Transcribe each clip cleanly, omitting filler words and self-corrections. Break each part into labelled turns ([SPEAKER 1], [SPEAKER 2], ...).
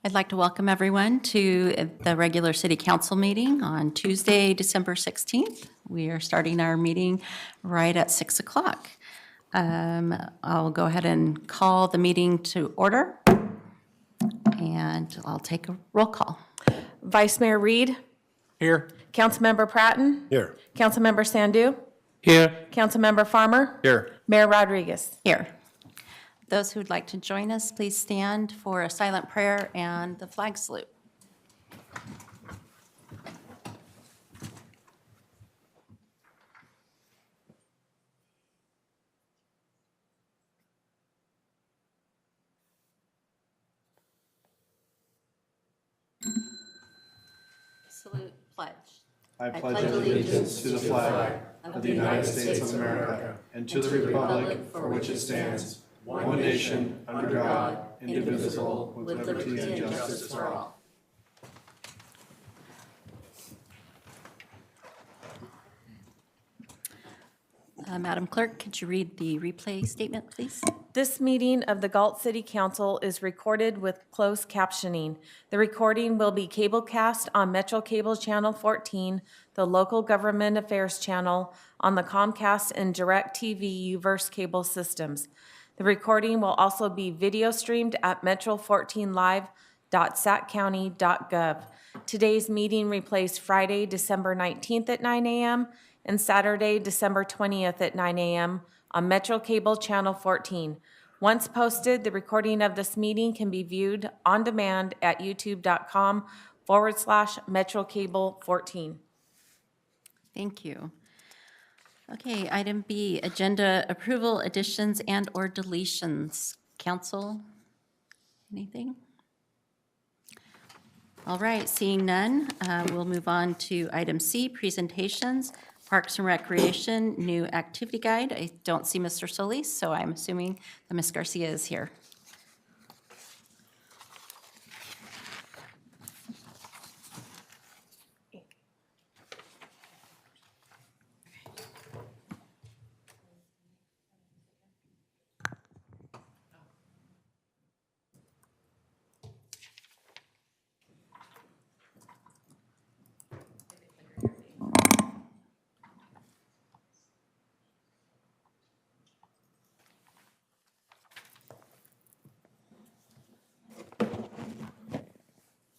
[SPEAKER 1] I'd like to welcome everyone to the regular City Council meeting on Tuesday, December 16th. We are starting our meeting right at 6 o'clock. I'll go ahead and call the meeting to order, and I'll take a roll call.
[SPEAKER 2] Vice Mayor Reed.
[SPEAKER 3] Here.
[SPEAKER 2] Councilmember Pratton.
[SPEAKER 3] Here.
[SPEAKER 2] Councilmember Sandu.
[SPEAKER 3] Here.
[SPEAKER 2] Councilmember Farmer.
[SPEAKER 3] Here.
[SPEAKER 2] Mayor Rodriguez.
[SPEAKER 1] Here. Those who'd like to join us, please stand for a silent prayer and the flag salute. Salute, pledge.
[SPEAKER 4] I pledge allegiance to the flag of the United States of America and to the republic for which it stands, one nation, under God, indivisible, with liberty and justice for all.
[SPEAKER 1] Madam Clerk, could you read the replay statement, please?
[SPEAKER 2] This meeting of the Galt City Council is recorded with closed captioning. The recording will be cablecast on Metro Cable Channel 14, the local government affairs channel, on the Comcast and DirecTV Uverse cable systems. The recording will also be video streamed at metro14live.saccounty.gov. Today's meeting replaced Friday, December 19th at 9 a.m. and Saturday, December 20th at 9 a.m. on Metro Cable Channel 14. Once posted, the recording of this meeting can be viewed on demand at youtube.com/MetroCable14.
[SPEAKER 1] Thank you. Okay, item B, agenda approval, additions and/or deletions. Council, anything? All right, seeing none, we'll move on to item C, presentations. Parks and Recreation, new activity guide. I don't see Mr. Solis, so I'm assuming that Ms. Garcia is here.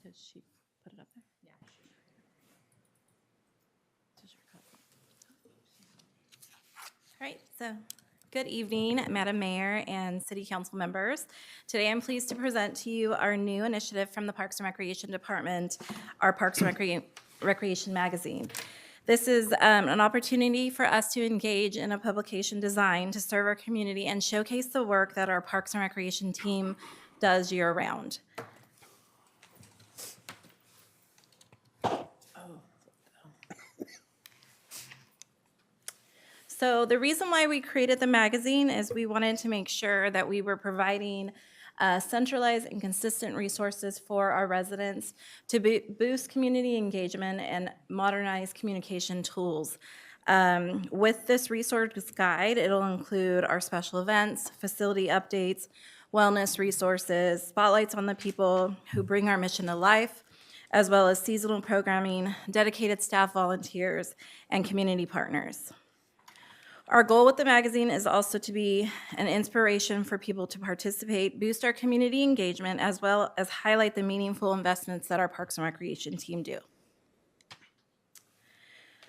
[SPEAKER 1] Did she put it up there? Yeah.
[SPEAKER 5] All right, so good evening, Madam Mayor and City Council members. Today I'm pleased to present to you our new initiative from the Parks and Recreation Department, our Parks and Recreation magazine. This is an opportunity for us to engage in a publication designed to serve our community and showcase the work that our Parks and Recreation team does year-round. So the reason why we created the magazine is we wanted to make sure that we were providing centralized and consistent resources for our residents to boost community engagement and modernize communication tools. With this resource guide, it'll include our special events, facility updates, wellness resources, spotlights on the people who bring our mission to life, as well as seasonal programming, dedicated staff volunteers, and community partners. Our goal with the magazine is also to be an inspiration for people to participate, boost our community engagement, as well as highlight the meaningful investments that our Parks and Recreation team do.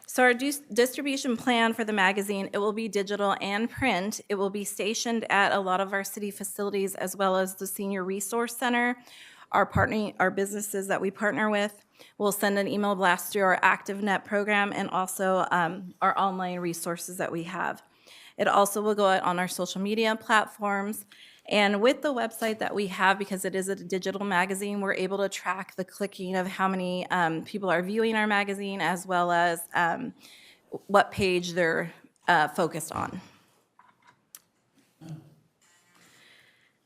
[SPEAKER 5] So our distribution plan for the magazine, it will be digital and print. It will be stationed at a lot of our city facilities as well as the Senior Resource Center, our businesses that we partner with. We'll send an email blast through our ActiveNet program and also our online resources that we have. It also will go out on our social media platforms. And with the website that we have, because it is a digital magazine, we're able to track the clicking of how many people are viewing our magazine as well as what page they're focused on.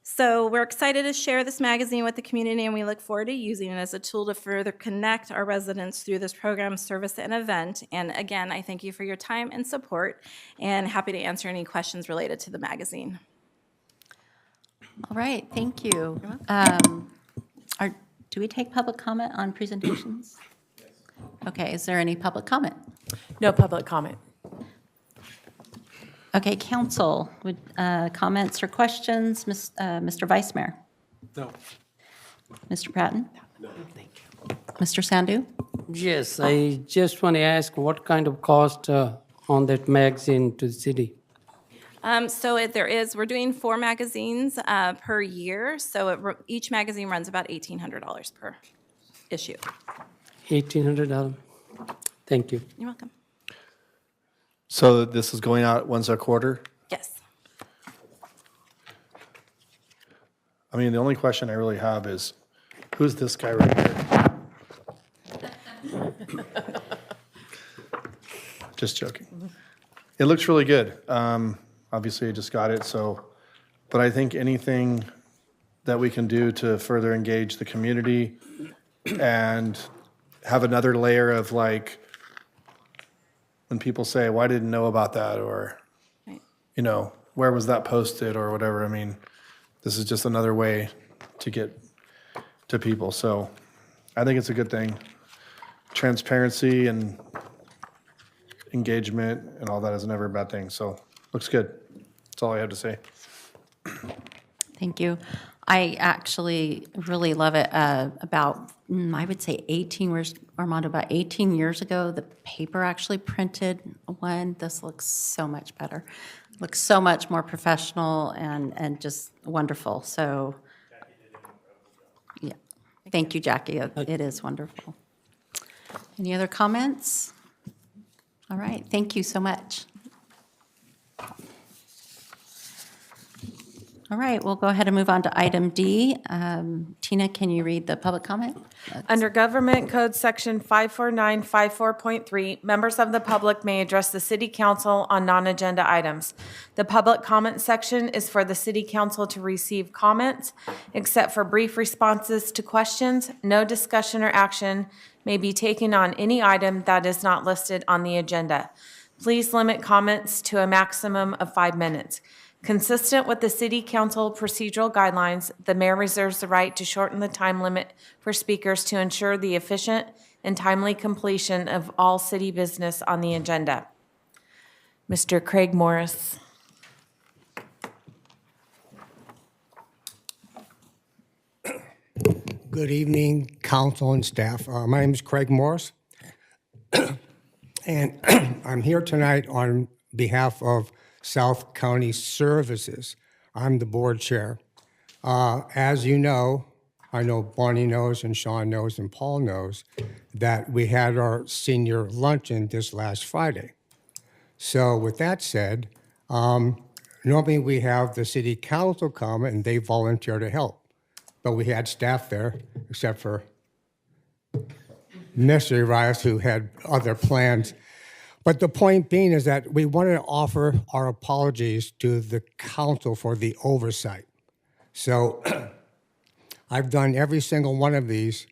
[SPEAKER 5] So we're excited to share this magazine with the community, and we look forward to using it as a tool to further connect our residents through this program, service, and event. And again, I thank you for your time and support, and happy to answer any questions related to the magazine.
[SPEAKER 1] All right, thank you. Do we take public comment on presentations? Okay, is there any public comment?
[SPEAKER 2] No public comment.
[SPEAKER 1] Okay, council, would, comments or questions? Mr. Vice Mayor?
[SPEAKER 4] No.
[SPEAKER 1] Mr. Pratton? No, thank you. Mr. Sandhu?
[SPEAKER 3] Yes, I just want to ask what kind of cost on that magazine to the city?
[SPEAKER 5] We're doing 4 magazines per year, so each magazine runs about $1,800 per issue.
[SPEAKER 3] $1,800. Thank you.
[SPEAKER 5] You're welcome.
[SPEAKER 4] So this is going out once a quarter?
[SPEAKER 5] Yes.
[SPEAKER 4] I mean, the only question I really have is, who's this guy right here? Just joking. It looks really good. Obviously, I just got it, so, but I think anything that we can do to further engage the community and have another layer of like, when people say, well, I didn't know about that, or,
[SPEAKER 5] Right.
[SPEAKER 4] you know, where was that posted or whatever. I mean, this is just another way to get to people. So I think it's a good thing. Transparency and engagement and all that is never a bad thing. So looks good. That's all I have to say.
[SPEAKER 1] Thank you. I actually really love it. About, I would say 18 years, Armando, about 18 years ago, the paper actually printed one. This looks so much better. Looks so much more professional and just wonderful. So, yeah. Thank you, Jackie. It is wonderful. Any other comments? All right. Thank you so much. All right, we'll go ahead and move on to item D. Tina, can you read the public comment?
[SPEAKER 2] Under Government Code Section 54954.3, members of the public may address the city council on non-agenda items. The public comment section is for the city council to receive comments. Except for brief responses to questions, no discussion or action may be taken on any item that is not listed on the agenda. Please limit comments to a maximum of 5 minutes. Consistent with the City Council procedural guidelines, the mayor reserves the right to shorten the time limit for speakers to ensure the efficient and timely completion of all city business on the agenda. Mr. Craig Morris.
[SPEAKER 6] Good evening, council and staff. My name is Craig Morris, and I'm here tonight on behalf of South County Services. I'm the board chair. As you know, I know Bonnie knows and Sean knows and Paul knows that we had our senior luncheon this last Friday. So with that said, normally we have the city council come and they volunteer to help. But we had staff there, except for Mr. Rice, who had other plans. But the point being is that we wanted to offer our apologies to the council for the oversight. So I've done every single one of these,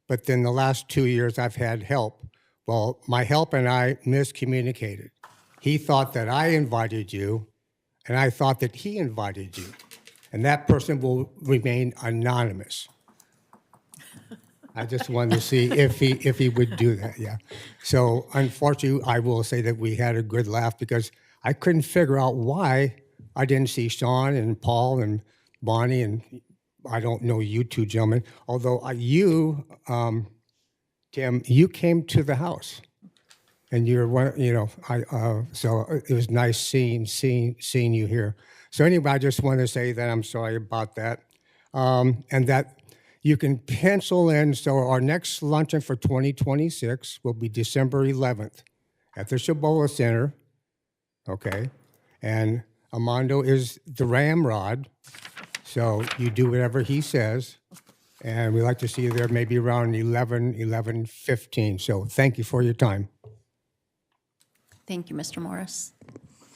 [SPEAKER 6] but then the last 2 years I've had help. Well, my help and I miscommunicated. He thought that I invited you, and I thought that he invited you. And that person will remain anonymous. I just wanted to see if he would do that, yeah. So unfortunately, I will say that we had a good laugh because I couldn't figure out why I didn't see Sean and Paul and Bonnie, and I don't know you two gentlemen, although you, Tim, you came to the house. And you're one, you know, so it was nice seeing you here. So anyway, I just want to say that I'm sorry about that, and that you can pencil in. So our next luncheon for 2026 will be December 11th at the Cibola Center. Okay, and Armando is the ramrod, so you do whatever he says, and we'd like to see you there maybe around 11:15. So thank you for your time.
[SPEAKER 1] Thank you, Mr. Morris.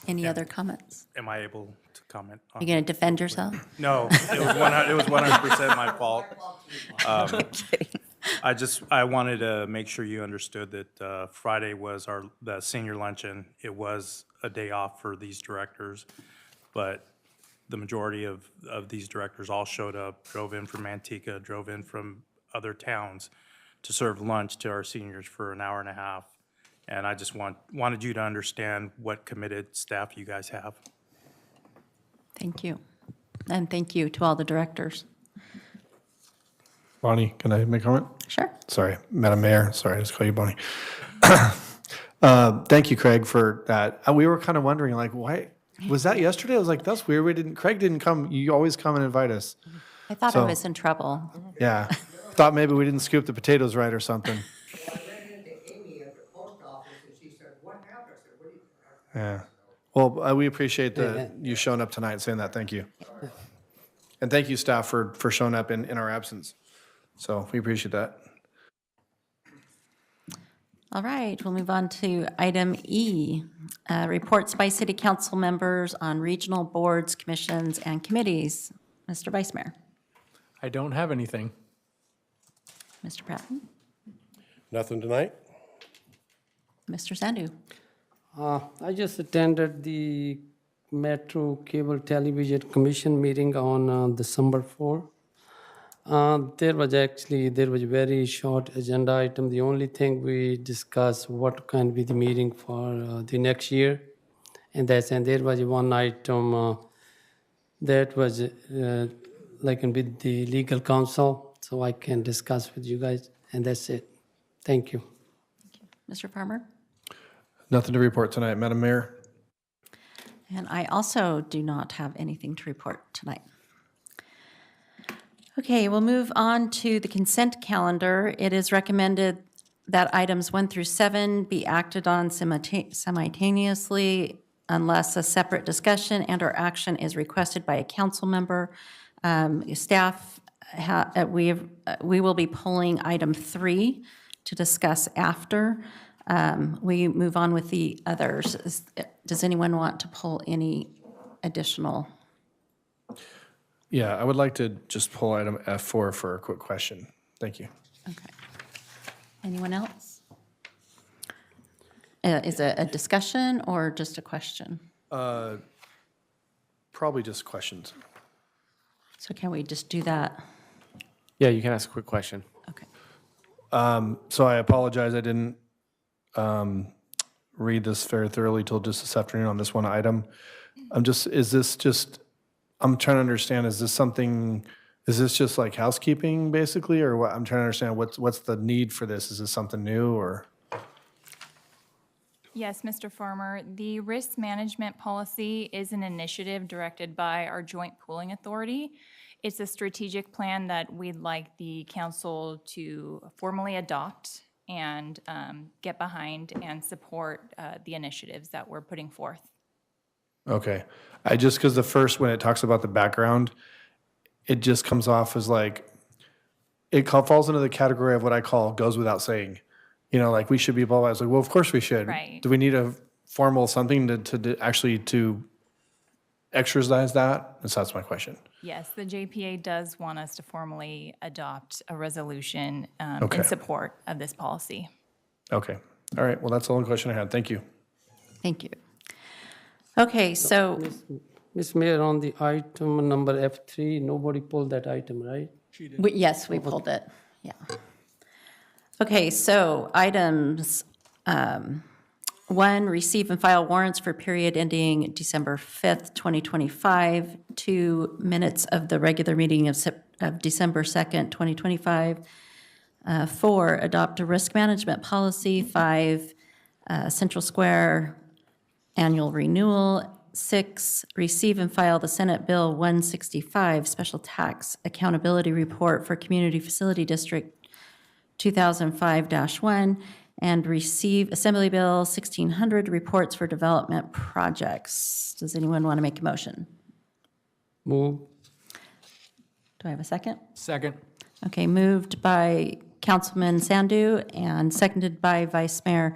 [SPEAKER 1] Any other comments?
[SPEAKER 7] Am I able to comment on?
[SPEAKER 1] You going to defend yourself?
[SPEAKER 7] No, it was 100% my fault. I wanted to make sure you understood that Friday was the senior luncheon. It was a day off for these directors, but the majority of these directors all showed up, drove in from Manteca, drove in from other towns to serve lunch to our seniors for an hour and a half. And I just wanted you to understand what committed staff you guys have.
[SPEAKER 1] Thank you. And thank you to all the directors.
[SPEAKER 4] Bonnie, can I make a comment?
[SPEAKER 1] Sure.
[SPEAKER 4] Sorry, Madam Mayor, sorry, I just call you Bonnie. Thank you, Craig, for that. We were kind of wondering, like, why, was that yesterday? I was like, that's weird, Craig didn't come, you always come and invite us.
[SPEAKER 1] I thought I
[SPEAKER 4] So-
[SPEAKER 1] was in trouble.
[SPEAKER 4] Yeah, thought maybe we didn't scoop the potatoes right or something.
[SPEAKER 6] I ran into Amy at the post office and she said, what happened? I said, what do you?
[SPEAKER 4] Yeah. Well, we appreciate you showing up tonight and saying that. Thank you. And thank you, staff, for showing up in our absence. So we appreciate that.
[SPEAKER 1] All right, we'll move on to item E, reports by city council members on regional boards, commissions, and committees. Mr. Vice Mayor.
[SPEAKER 8] I don't have anything.
[SPEAKER 1] Mr. Pratton.
[SPEAKER 9] Nothing tonight?
[SPEAKER 1] Mr. Sandu.
[SPEAKER 3] I just attended the Metro Cable Television Commission meeting on December 4. There was a very short agenda item. The only thing we discussed what can be the meeting for the next year, and there was one item that was like with the legal counsel, so I can discuss with you guys, and that's it. Thank you.
[SPEAKER 1] Mr. Farmer.
[SPEAKER 4] Nothing to report tonight, Madam Mayor.
[SPEAKER 1] And I also do not have anything to report tonight. Okay, we'll move on to the consent calendar. It is recommended that items 1 through 7 be acted on simultaneously unless a separate discussion and/or action is requested by a council member. Staff, we will be pulling item 3 to discuss after. We move on with the others. Does anyone want to pull any additional?
[SPEAKER 4] Yeah, I would like to just pull item F4 for a quick question. Thank you.
[SPEAKER 1] Okay. Anyone else? Is it a discussion or just a question?
[SPEAKER 4] Probably just questions.
[SPEAKER 1] So can we just do that?
[SPEAKER 8] Yeah, you can ask a quick question.
[SPEAKER 1] Okay.
[SPEAKER 4] So I apologize, I didn't read this very thoroughly till just this afternoon on this one item. I'm trying to understand, is this just like housekeeping basically, or what? I'm trying to understand what's the need for this? Is this something new or?
[SPEAKER 10] Yes, Mr. Farmer, the risk management policy is an initiative directed by our Joint Pooling Authority. It's a strategic plan that we'd like the council to formally adopt and get behind and support the initiatives that we're putting forth.
[SPEAKER 4] Okay. Because when it talks about the background, it just comes off as like, falls into the category of what I call goes without saying. You know, like we should be blah, blah. I was like, well, of course we should.
[SPEAKER 10] Right.
[SPEAKER 4] Do we need a formal something to actually to exercise that? And so that's my question.
[SPEAKER 10] Yes, the JPA does want us to formally adopt a resolution
[SPEAKER 4] Okay.
[SPEAKER 10] in support of this policy.
[SPEAKER 4] Okay. All right. Well, that's the only question I had. Thank you.
[SPEAKER 1] Thank you. Okay, so,
[SPEAKER 3] Ms. Mayor, on the item number F3, nobody pulled that item, right?
[SPEAKER 1] yes, we pulled it, yeah. Okay, so items 1, receive and file warrants for period ending December 5th, 2025. 2, minutes of the regular meeting of December 2nd, 2025. 4, adopt a risk management policy. 5, Central Square annual renewal. 6, receive and file the Senate Bill 165, Special Tax Accountability Report for Community Facility District 2005-1, and receive Assembly Bill 1600, Reports for Development Projects. Does anyone want to make a motion?
[SPEAKER 3] Move.
[SPEAKER 1] Do I have a second?
[SPEAKER 8] Second.
[SPEAKER 1] Okay, moved by Councilman Sandu and seconded by Vice Mayor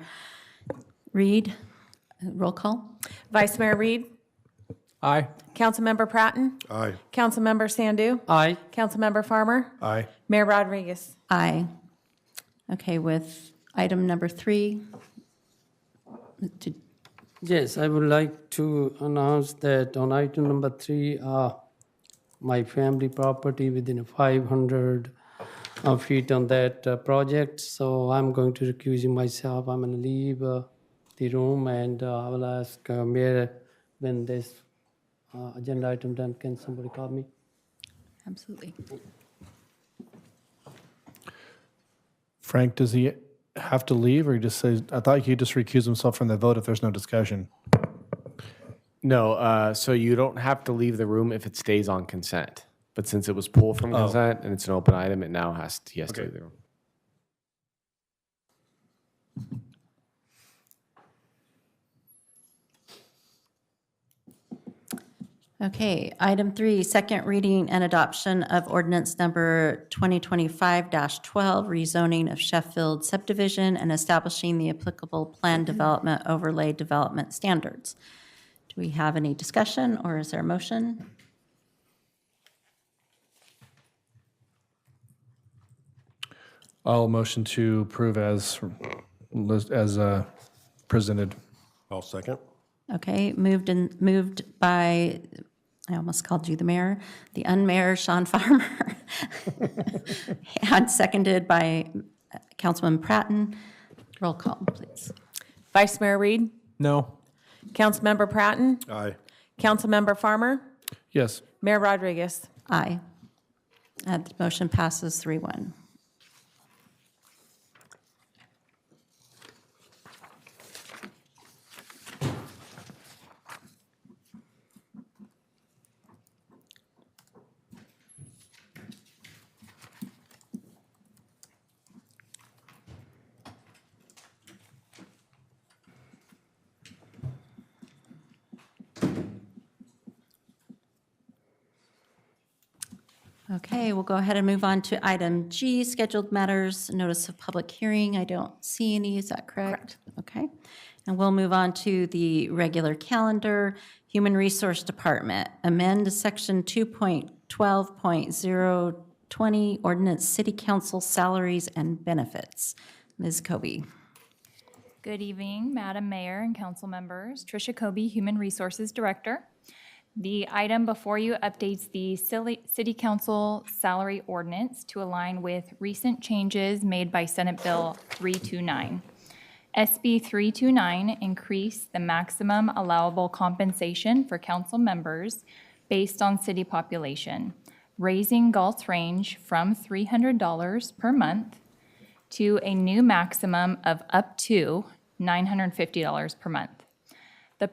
[SPEAKER 1] Reed. Roll call.
[SPEAKER 2] Vice Mayor Reed,
[SPEAKER 8] Aye.
[SPEAKER 2] Councilmember Pratton,
[SPEAKER 9] Aye.
[SPEAKER 2] Councilmember Sandu,
[SPEAKER 3] Aye.
[SPEAKER 2] Councilmember Farmer,
[SPEAKER 4] Aye.
[SPEAKER 2] Mayor Rodriguez.
[SPEAKER 1] Aye. Okay, with item number 3.
[SPEAKER 3] Yes, I would like to announce that on item number 3, my family property within 500 feet on that project, so I'm going to recuse myself. I'm going to leave the room, and I will ask Mayor when this agenda item done, can somebody call me?
[SPEAKER 1] Absolutely.
[SPEAKER 4] Frank, does he have to leave, or he just says, I thought he just recused himself from the vote if there's no discussion?
[SPEAKER 8] No, so you don't have to leave the room if it stays on consent. But since it was pulled from consent and it's an open item, it now he has to leave the room.
[SPEAKER 1] Okay, item 3, second reading and adoption of ordinance number 2025-12, rezoning of Sheffield subdivision and establishing the applicable plan development overlay development standards. Do we have any discussion, or is there a motion?
[SPEAKER 4] I'll motion to approve as presented.
[SPEAKER 9] I'll second.
[SPEAKER 1] Okay, moved by, I almost called you the mayor, the unmayor, Sean Farmer, and seconded by Councilman Pratton. Roll call, please.
[SPEAKER 2] Vice Mayor Reed,
[SPEAKER 8] No.
[SPEAKER 2] Councilmember Pratton,
[SPEAKER 9] Aye.
[SPEAKER 2] Councilmember Farmer,
[SPEAKER 4] Yes.
[SPEAKER 2] Mayor Rodriguez.
[SPEAKER 1] Aye. The motion passes 3-1. Okay, we'll go ahead and move on to item G, scheduled matters, notice of public hearing. I don't see any, is that correct? Okay. And we'll move on to the regular calendar, Human Resource Department, amend section 2.12.020, ordinance city council salaries and benefits. Ms. Kobe.
[SPEAKER 10] Good evening, Madam Mayor and council members. Tricia Kobe, Human Resources Director. The item before you updates the City Council salary ordinance to align with recent changes made by Senate Bill 329. SB 329 increased the maximum allowable compensation for council members based on city population, raising Galt's range from $300 per month to a new maximum of up to $950 per month. The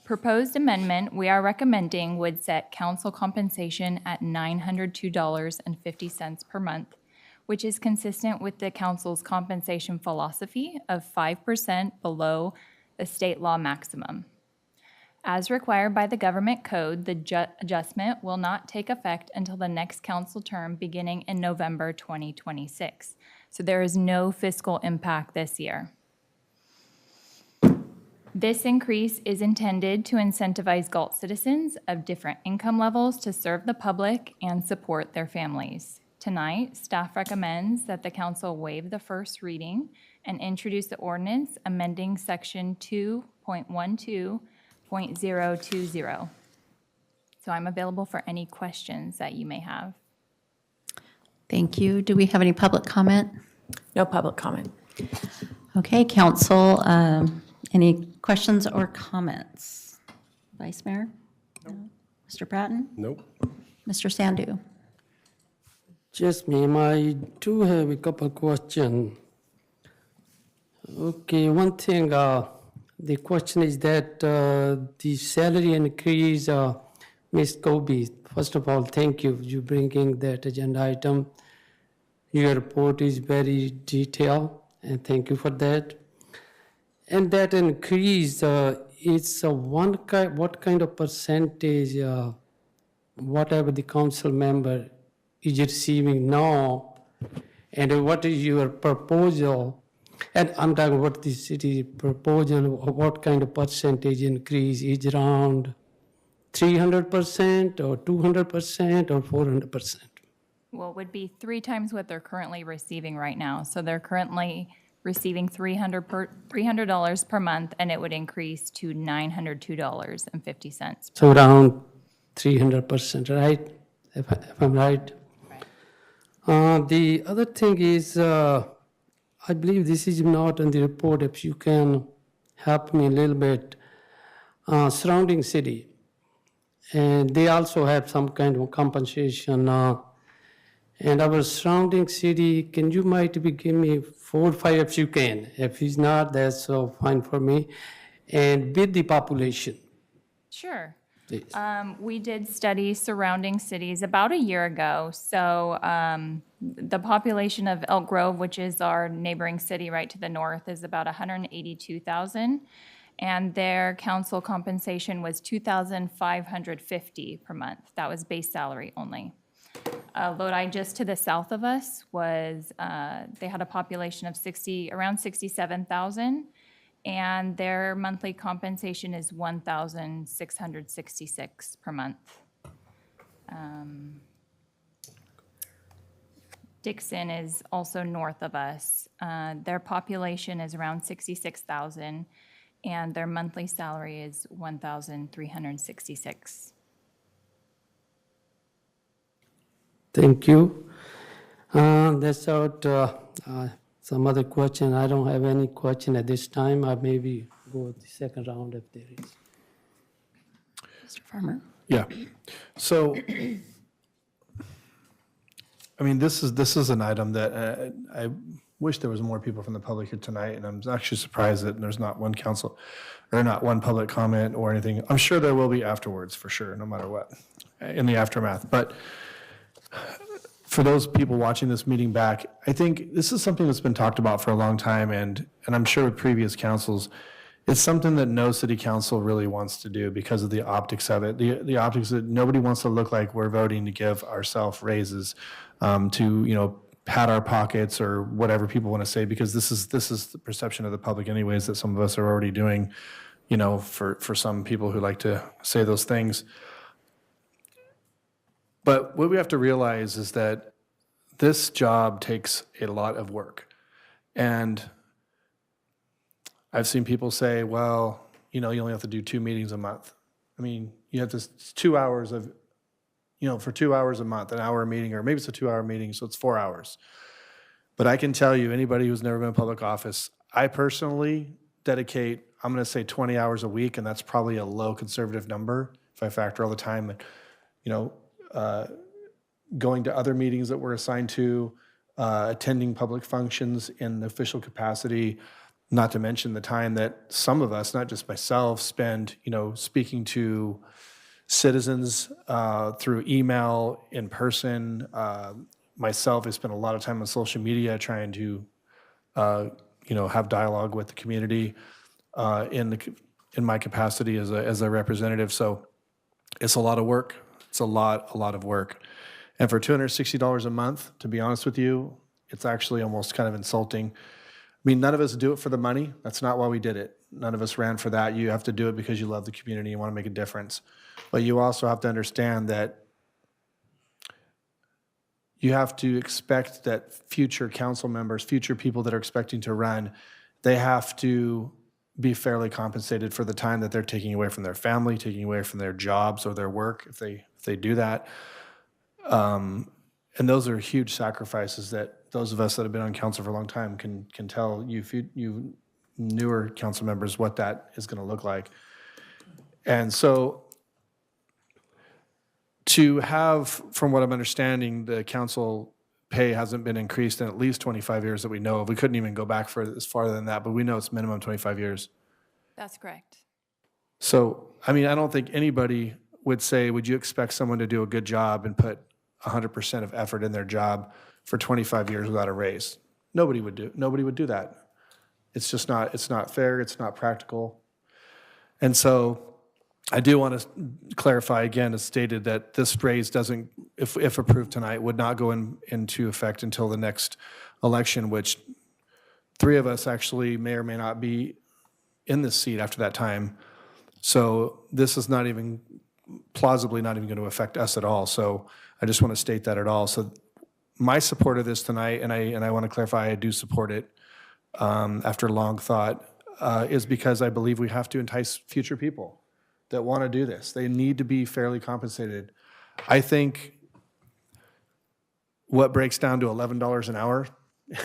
[SPEAKER 10] proposed amendment we are recommending would set council compensation at $902.50 per month, which is consistent with the council's compensation philosophy of 5% below the state law maximum. As required by the government code, the adjustment will not take effect until the next council term beginning in November 2026. So there is no fiscal impact this year. This increase is intended to incentivize Galt citizens of different income levels to serve the public and support their families. Tonight, staff recommends that the council waive the first reading and introduce the ordinance amending section 2.12.020. So I'm available for any questions that you may have.
[SPEAKER 1] Thank you. Do we have any public comment?
[SPEAKER 2] No public comment.
[SPEAKER 1] Okay, council, any questions or comments? Vice Mayor? No. Mr. Pratton?
[SPEAKER 9] Nope.
[SPEAKER 1] Mr. Sandhu?
[SPEAKER 3] Just me, I do have a couple questions. Okay, one thing, the question is that the salary increase, Ms. Kobe, first of all, thank you for bringing that agenda item. Your report is very detailed, and thank you for that. And that increase, it's what kind of percentage, whatever the council member is receiving now, and what is your proposal? And I'm talking about the city proposal, what kind of percentage increase is around 300% or 200% or 400%?
[SPEAKER 10] Well, it would be 3 times what they're currently receiving right now. So they're currently receiving $300 per month, and it would increase to $902.50.
[SPEAKER 3] So around 300%, right? If I'm right? The other thing is, I believe this is not in the report. If you can help me a little bit, surrounding city, and they also have some kind of compensation. And our surrounding city, can you might be give me 4 or 5 if you can? If it's not, that's fine for me. And with the population,
[SPEAKER 10] Sure.
[SPEAKER 3] please.
[SPEAKER 10] We did study surrounding cities about a year ago. So the population of Elk Grove, which is our neighboring city right to the north, is about 182,000. And their council compensation was $2,550 per month. That was base salary only. Lodi, just to the south of us, was, they had a population of around 67,000. And their monthly compensation is $1,666 per month. Dixon is also north of us. Their population is around 66,000, and their monthly salary is $1,366.
[SPEAKER 3] Thank you. That's out. Some other question. I don't have any question at this time. I maybe go the second round if there is.
[SPEAKER 1] Mr. Farmer?
[SPEAKER 4] Yeah. So, I mean, this is an item that I wish there was more people from the public here tonight, and I'm actually surprised that there's not one council, or not one public comment or anything. I'm sure there will be afterwards, for sure, no matter what, in the aftermath. But for those people watching this meeting back, I think this is something that's been talked about for a long time, and I'm sure with previous councils, it's something that no city council really wants to do because of the optics of it. The optics that nobody wants to look like we're voting to give ourselves raises, to pat our pockets or whatever people want to say, because this is the perception of the public anyways that some of us are already doing, for some people who like to say those things. But what we have to realize is that this job takes a lot of work. And I've seen people say, well, you only have to do 2 meetings a month. I mean, you have this 2 hours of, for 2 hours a month, an hour a meeting, or maybe it's a 2-hour meeting, so it's 4 hours. But I can tell you, anybody who's never been in public office, I personally dedicate, I'm going to say 20 hours a week, and that's probably a low conservative number if I factor all the time and, going to other meetings that we're assigned to, attending public functions in official capacity, not to mention the time that some of us, not just myself, spend, speaking to citizens through email, in person. Myself, I spend a lot of time on social media trying to, have dialogue with the community in my capacity as a representative. So it's a lot of work. It's a lot of work. And for $260 a month, to be honest with you, it's actually almost kind of insulting. I mean, none of us do it for the money. That's not why we did it. None of us ran for that. You have to do it because you love the community and want to make a difference. But you also have to understand that you have to expect that future council members, future people that are expecting to run, they have to be fairly compensated for the time that they're taking away from their family, taking away from their jobs or their work, if they do that. And those are huge sacrifices that those of us that have been on council for a long time can tell you newer council members what that is going to look like. And so to have, from what I'm understanding, the council pay hasn't been increased in at least 25 years that we know of. We couldn't even go back as farther than that, but we know it's minimum 25 years.
[SPEAKER 10] That's correct.
[SPEAKER 4] So, I mean, I don't think anybody would say, would you expect someone to do a good job and put 100% of effort in their job for 25 years without a raise? Nobody would do that. It's just not, it's not fair, it's not practical. And so I do want to clarify again, as stated, that this raise doesn't, if approved tonight, would not go into effect until the next election, which 3 of us actually may or may not be in this seat after that time. So this is not even, plausibly not even going to affect us at all. So I just want to state that at all. So my support of this tonight, and I want to clarify, I do support it after long thought, is because I believe we have to entice future people that want to do this. They need to be fairly compensated. I think what breaks down to $11 an hour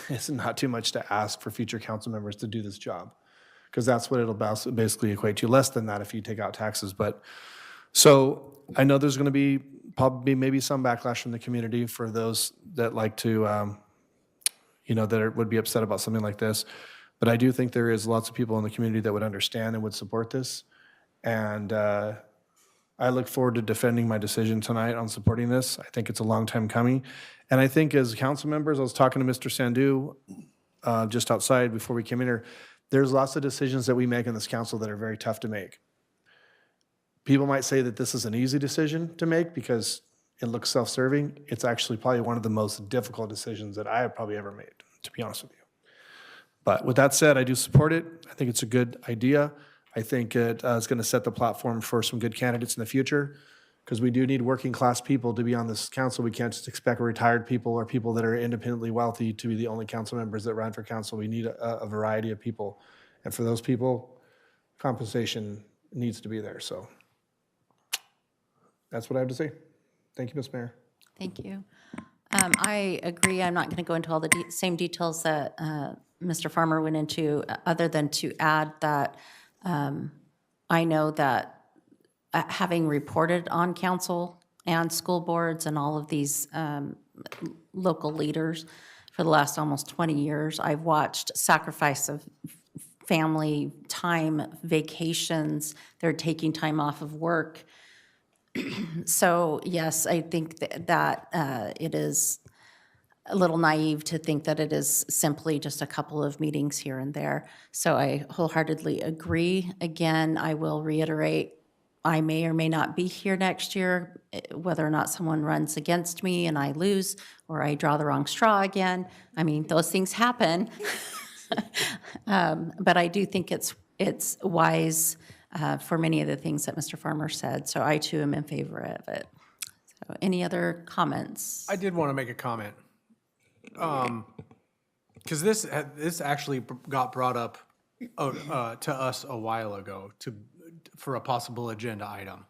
[SPEAKER 4] is not too much to ask for future council members to do this job. Because that's what it'll basically equate to, less than that if you take out taxes. But, so I know there's gonna be probably maybe some backlash from the community for those that like to, that would be upset about something like this. But I do think there is lots of people in the community that would understand and would support this. And I look forward to defending my decision tonight on supporting this. I think it's a long time coming. And I think as council members, I was talking to Mr. Sandu just outside before we came in here, there's lots of decisions that we make in this council that are very tough to make. People might say that this is an easy decision to make because it looks self-serving. It's actually probably one of the most difficult decisions that I have probably ever made, to be honest with you. But with that said, I do support it. I think it's a good idea. I think it is going to set the platform for some good candidates in the future, because we do need working class people to be on this council. We can't just expect retired people or people that are independently wealthy to be the only council members that run for council. We need a variety of people. And for those people, compensation needs to be there. So that's what I have to say. Thank you, Ms. Mayor.
[SPEAKER 1] Thank you. I agree. I'm not going to go into all the same details that Mr. Farmer went into, other than to add that I know that having reported on council and school boards and all of these local leaders for the last almost 20 years, I've watched sacrifice of family time, vacations, they're taking time off of work. So yes, I think that it is a little naive to think that it is simply just a couple of meetings here and there. So I wholeheartedly agree. Again, I will reiterate, I may or may not be here next year, whether or not someone runs against me and I lose, or I draw the wrong straw again. I mean, those things happen. But I do think it's wise for many of the things that Mr. Farmer said. So I too am in favor of it. So any other comments?
[SPEAKER 11] I did want to make a comment. Because this actually got brought up to us a while ago for a possible agenda item.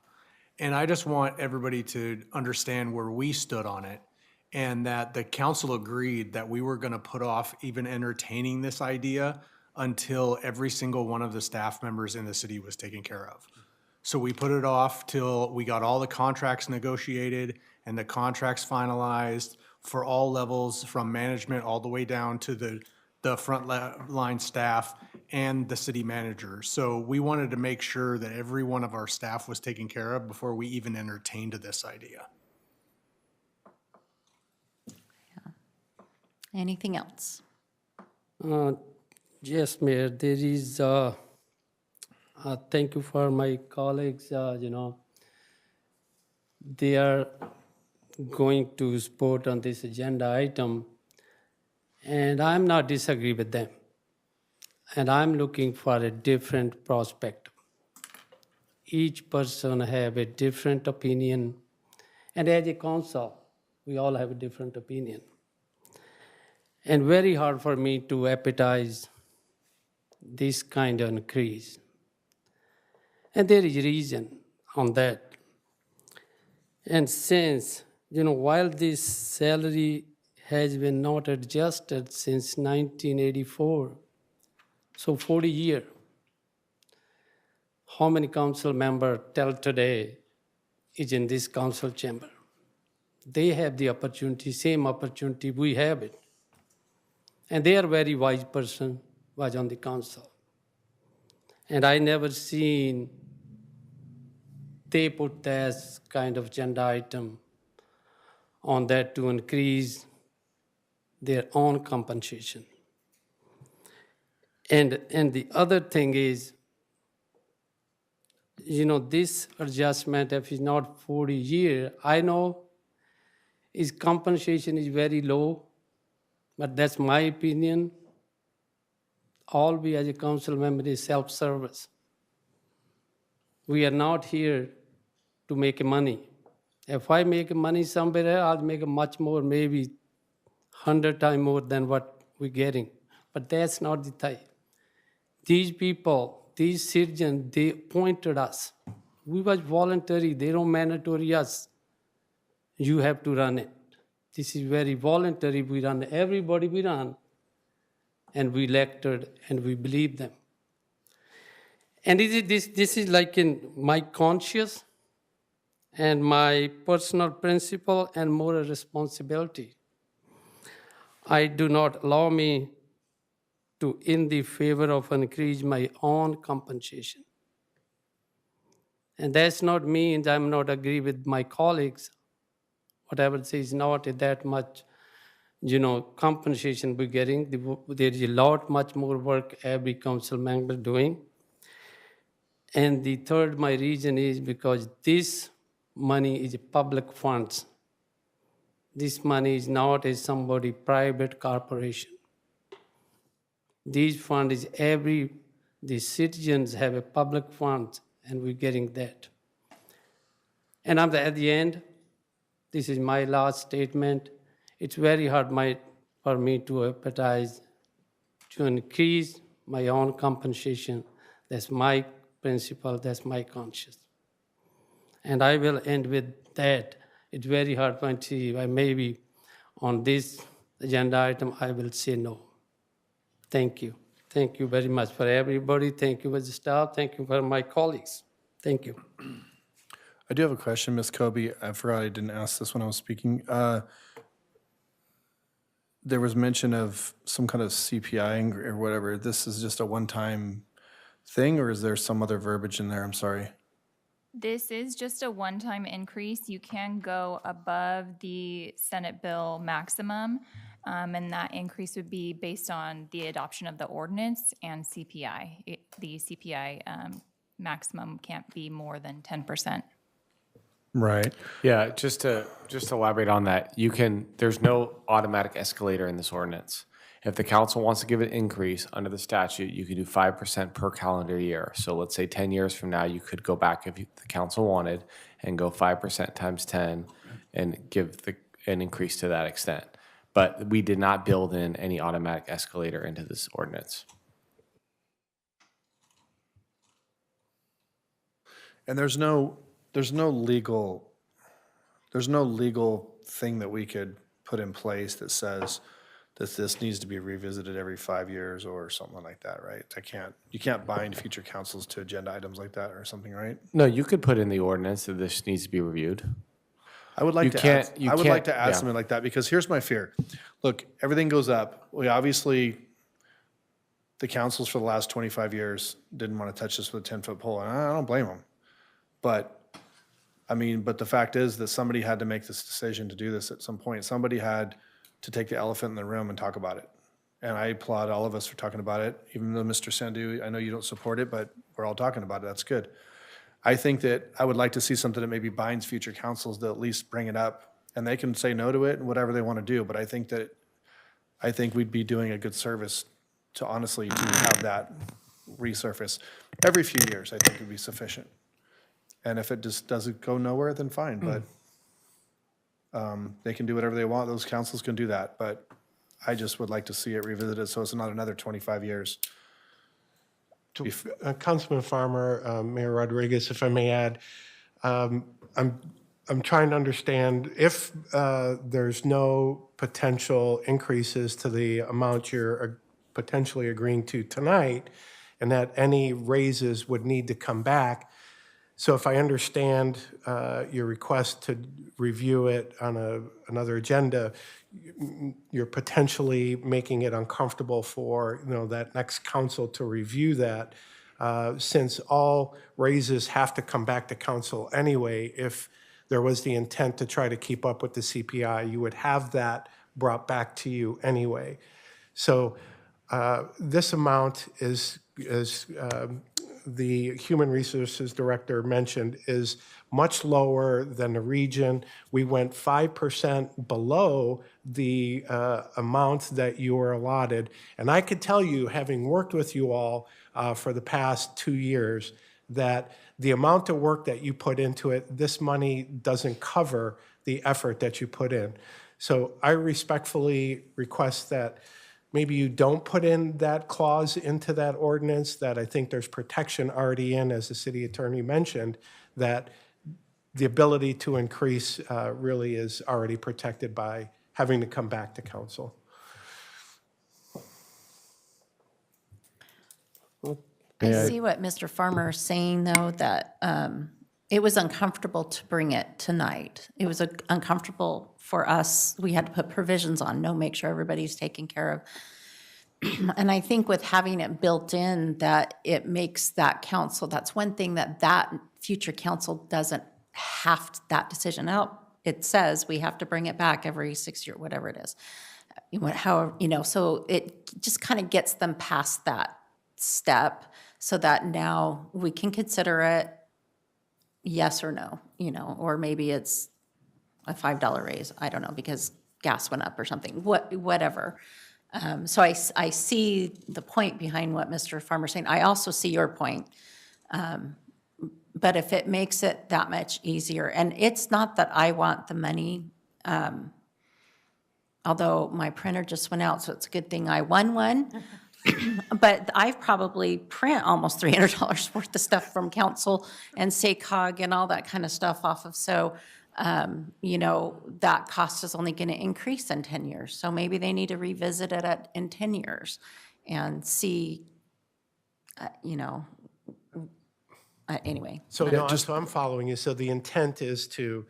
[SPEAKER 11] And I just want everybody to understand where we stood on it, and that the council agreed that we were going to put off even entertaining this idea until every single one of the staff members in the city was taken care of. So we put it off till we got all the contracts negotiated and the contracts finalized for all levels, from management all the way down to the front line staff and the city manager. So we wanted to make sure that every one of our staff was taken care of before we even entertained this idea.
[SPEAKER 1] Anything else?
[SPEAKER 3] Yes, Mayor, there is, thank you for my colleagues, they are going to support on this agenda item, and I'm not disagree with them. And I'm looking for a different perspective. Each person have a different opinion, and as a council, we all have a different opinion. And very hard for me to appetize this kind of increase. And there is reason on that. And since, while this salary has been not adjusted since 1984, so 40 years, how many council members till today is in this council chamber? They have the opportunity, same opportunity we have it. And they are very wise person was on the council. And I never seen they put that kind of agenda item on that to increase their own compensation. And the other thing is, this adjustment, if it's not 40 years, I know his compensation is very low, but that's my opinion. All we as a council member is self-service. We are not here to make money. If I make money somewhere else, I'll make much more, maybe 100 times more than what we're getting. But that's not the type. These people, these citizens, they appointed us. We was voluntary, they don't mandatory us. You have to run it. This is very voluntary. We run everybody we run, and we elected, and we believe them. And this is like in my conscience and my personal principle and moral responsibility. I do not allow me to in the favor of increase my own compensation. And that's not means I'm not agree with my colleagues. Whatever says not that much, compensation we're getting. There is a lot much more work every council member doing. And the third, my reason is because this money is public funds. This money is not a somebody private corporation. These fund is the citizens have a public fund, and we're getting that. And at the end, this is my last statement. It's very hard for me to advertise, to increase my own compensation. That's my principle, that's my conscience. And I will end with that. It's very hard for me to see. Maybe on this agenda item, I will say no. Thank you. Thank you very much for everybody. Thank you for the staff. Thank you for my colleagues. Thank you.
[SPEAKER 4] I do have a question, Ms. Kobe. I forgot I didn't ask this when I was speaking. There was mention of some kind of CPI or whatever. This is just a one-time thing, or is there some other verbiage in there? I'm sorry.
[SPEAKER 10] This is just a one-time increase. You can go above the Senate bill maximum, and that increase would be based on the adoption of the ordinance and CPI. The CPI maximum can't be more than 10%.
[SPEAKER 4] Right.
[SPEAKER 8] Yeah, just to elaborate on that, there's no automatic escalator in this ordinance. If the council wants to give an increase under the statute, you can do 5% per calendar year. So let's say 10 years from now, you could go back if the council wanted and go 5% times 10 and give an increase to that extent. But we did not build in any automatic escalator into this ordinance.
[SPEAKER 4] And there's no legal thing that we could put in place that says that this needs to be revisited every 5 years or something like that, right? You can't bind future councils to agenda items like that or something, right?
[SPEAKER 8] No, you could put in the ordinance that this needs to be reviewed.
[SPEAKER 4] I would like to add
[SPEAKER 8] yeah.
[SPEAKER 4] something like that, because here's my fear. Look, everything goes up. We obviously, the councils for the last 25 years didn't want to touch this with a 10-foot pole, and I don't blame them. But the fact is that somebody had to make this decision to do this at some point. Somebody had to take the elephant in the room and talk about it. And I applaud all of us for talking about it, even though Mr. Sandhu, I know you don't support it, but we're all talking about it. That's good. I think that I would like to see something that maybe binds future councils to at least bring it up, and they can say no to it and whatever they want to do. But I think we'd be doing a good service to honestly to have that resurface every few years. I think would be sufficient. And if it just doesn't go nowhere, then fine. But they can do whatever they want. Those councils can do that. But I just would like to see it revisited so it's not another 25 years.
[SPEAKER 12] Councilman Farmer, Mayor Rodriguez, if I may add, I'm trying to understand if there's no potential increases to the amount you're potentially agreeing to tonight, and that any raises would need to come back. So if I understand your request to review it on another agenda, you're potentially making it uncomfortable for that next council to review that, since all raises have to come back to council anyway. If there was the intent to try to keep up with the CPI, you would have that brought back to you anyway. So this amount is the Human Resources Director mentioned, is much lower than the region. We went 5% below the amount that you were allotted. And I could tell you, having worked with you all for the past 2 years, that the amount of work that you put into it, this money doesn't cover the effort that you put in. So I respectfully request that maybe you don't put in that clause into that ordinance, that I think there's protection already in, as the city attorney mentioned, that the ability to increase really is already protected by having to come back to council.
[SPEAKER 1] I see what Mr. Farmer is saying, though, that it was uncomfortable to bring it tonight. It was uncomfortable for us. We had to put provisions on, make sure everybody's taken care of. And I think with having it built in, that it makes that council, that's one thing that future council doesn't have that decision out. It says we have to bring it back every 6 years, whatever it is. However, so it just kind of gets them past that step so that now we can consider it yes or no, or maybe it's a $5 raise. I don't know, because gas went up or something, whatever. So I see the point behind what Mr. Farmer's saying. I also see your point. But if it makes it that much easier, and it's not that I want the money, although my printer just went out, so it's a good thing I won one. But I probably print almost $300 worth of stuff from council and SACOG and all that kind of stuff off of. So, that cost is only going to increase in 10 years. So maybe they need to revisit it in 10 years and see, anyway.
[SPEAKER 12] So, no, so I'm following you. So the intent is to,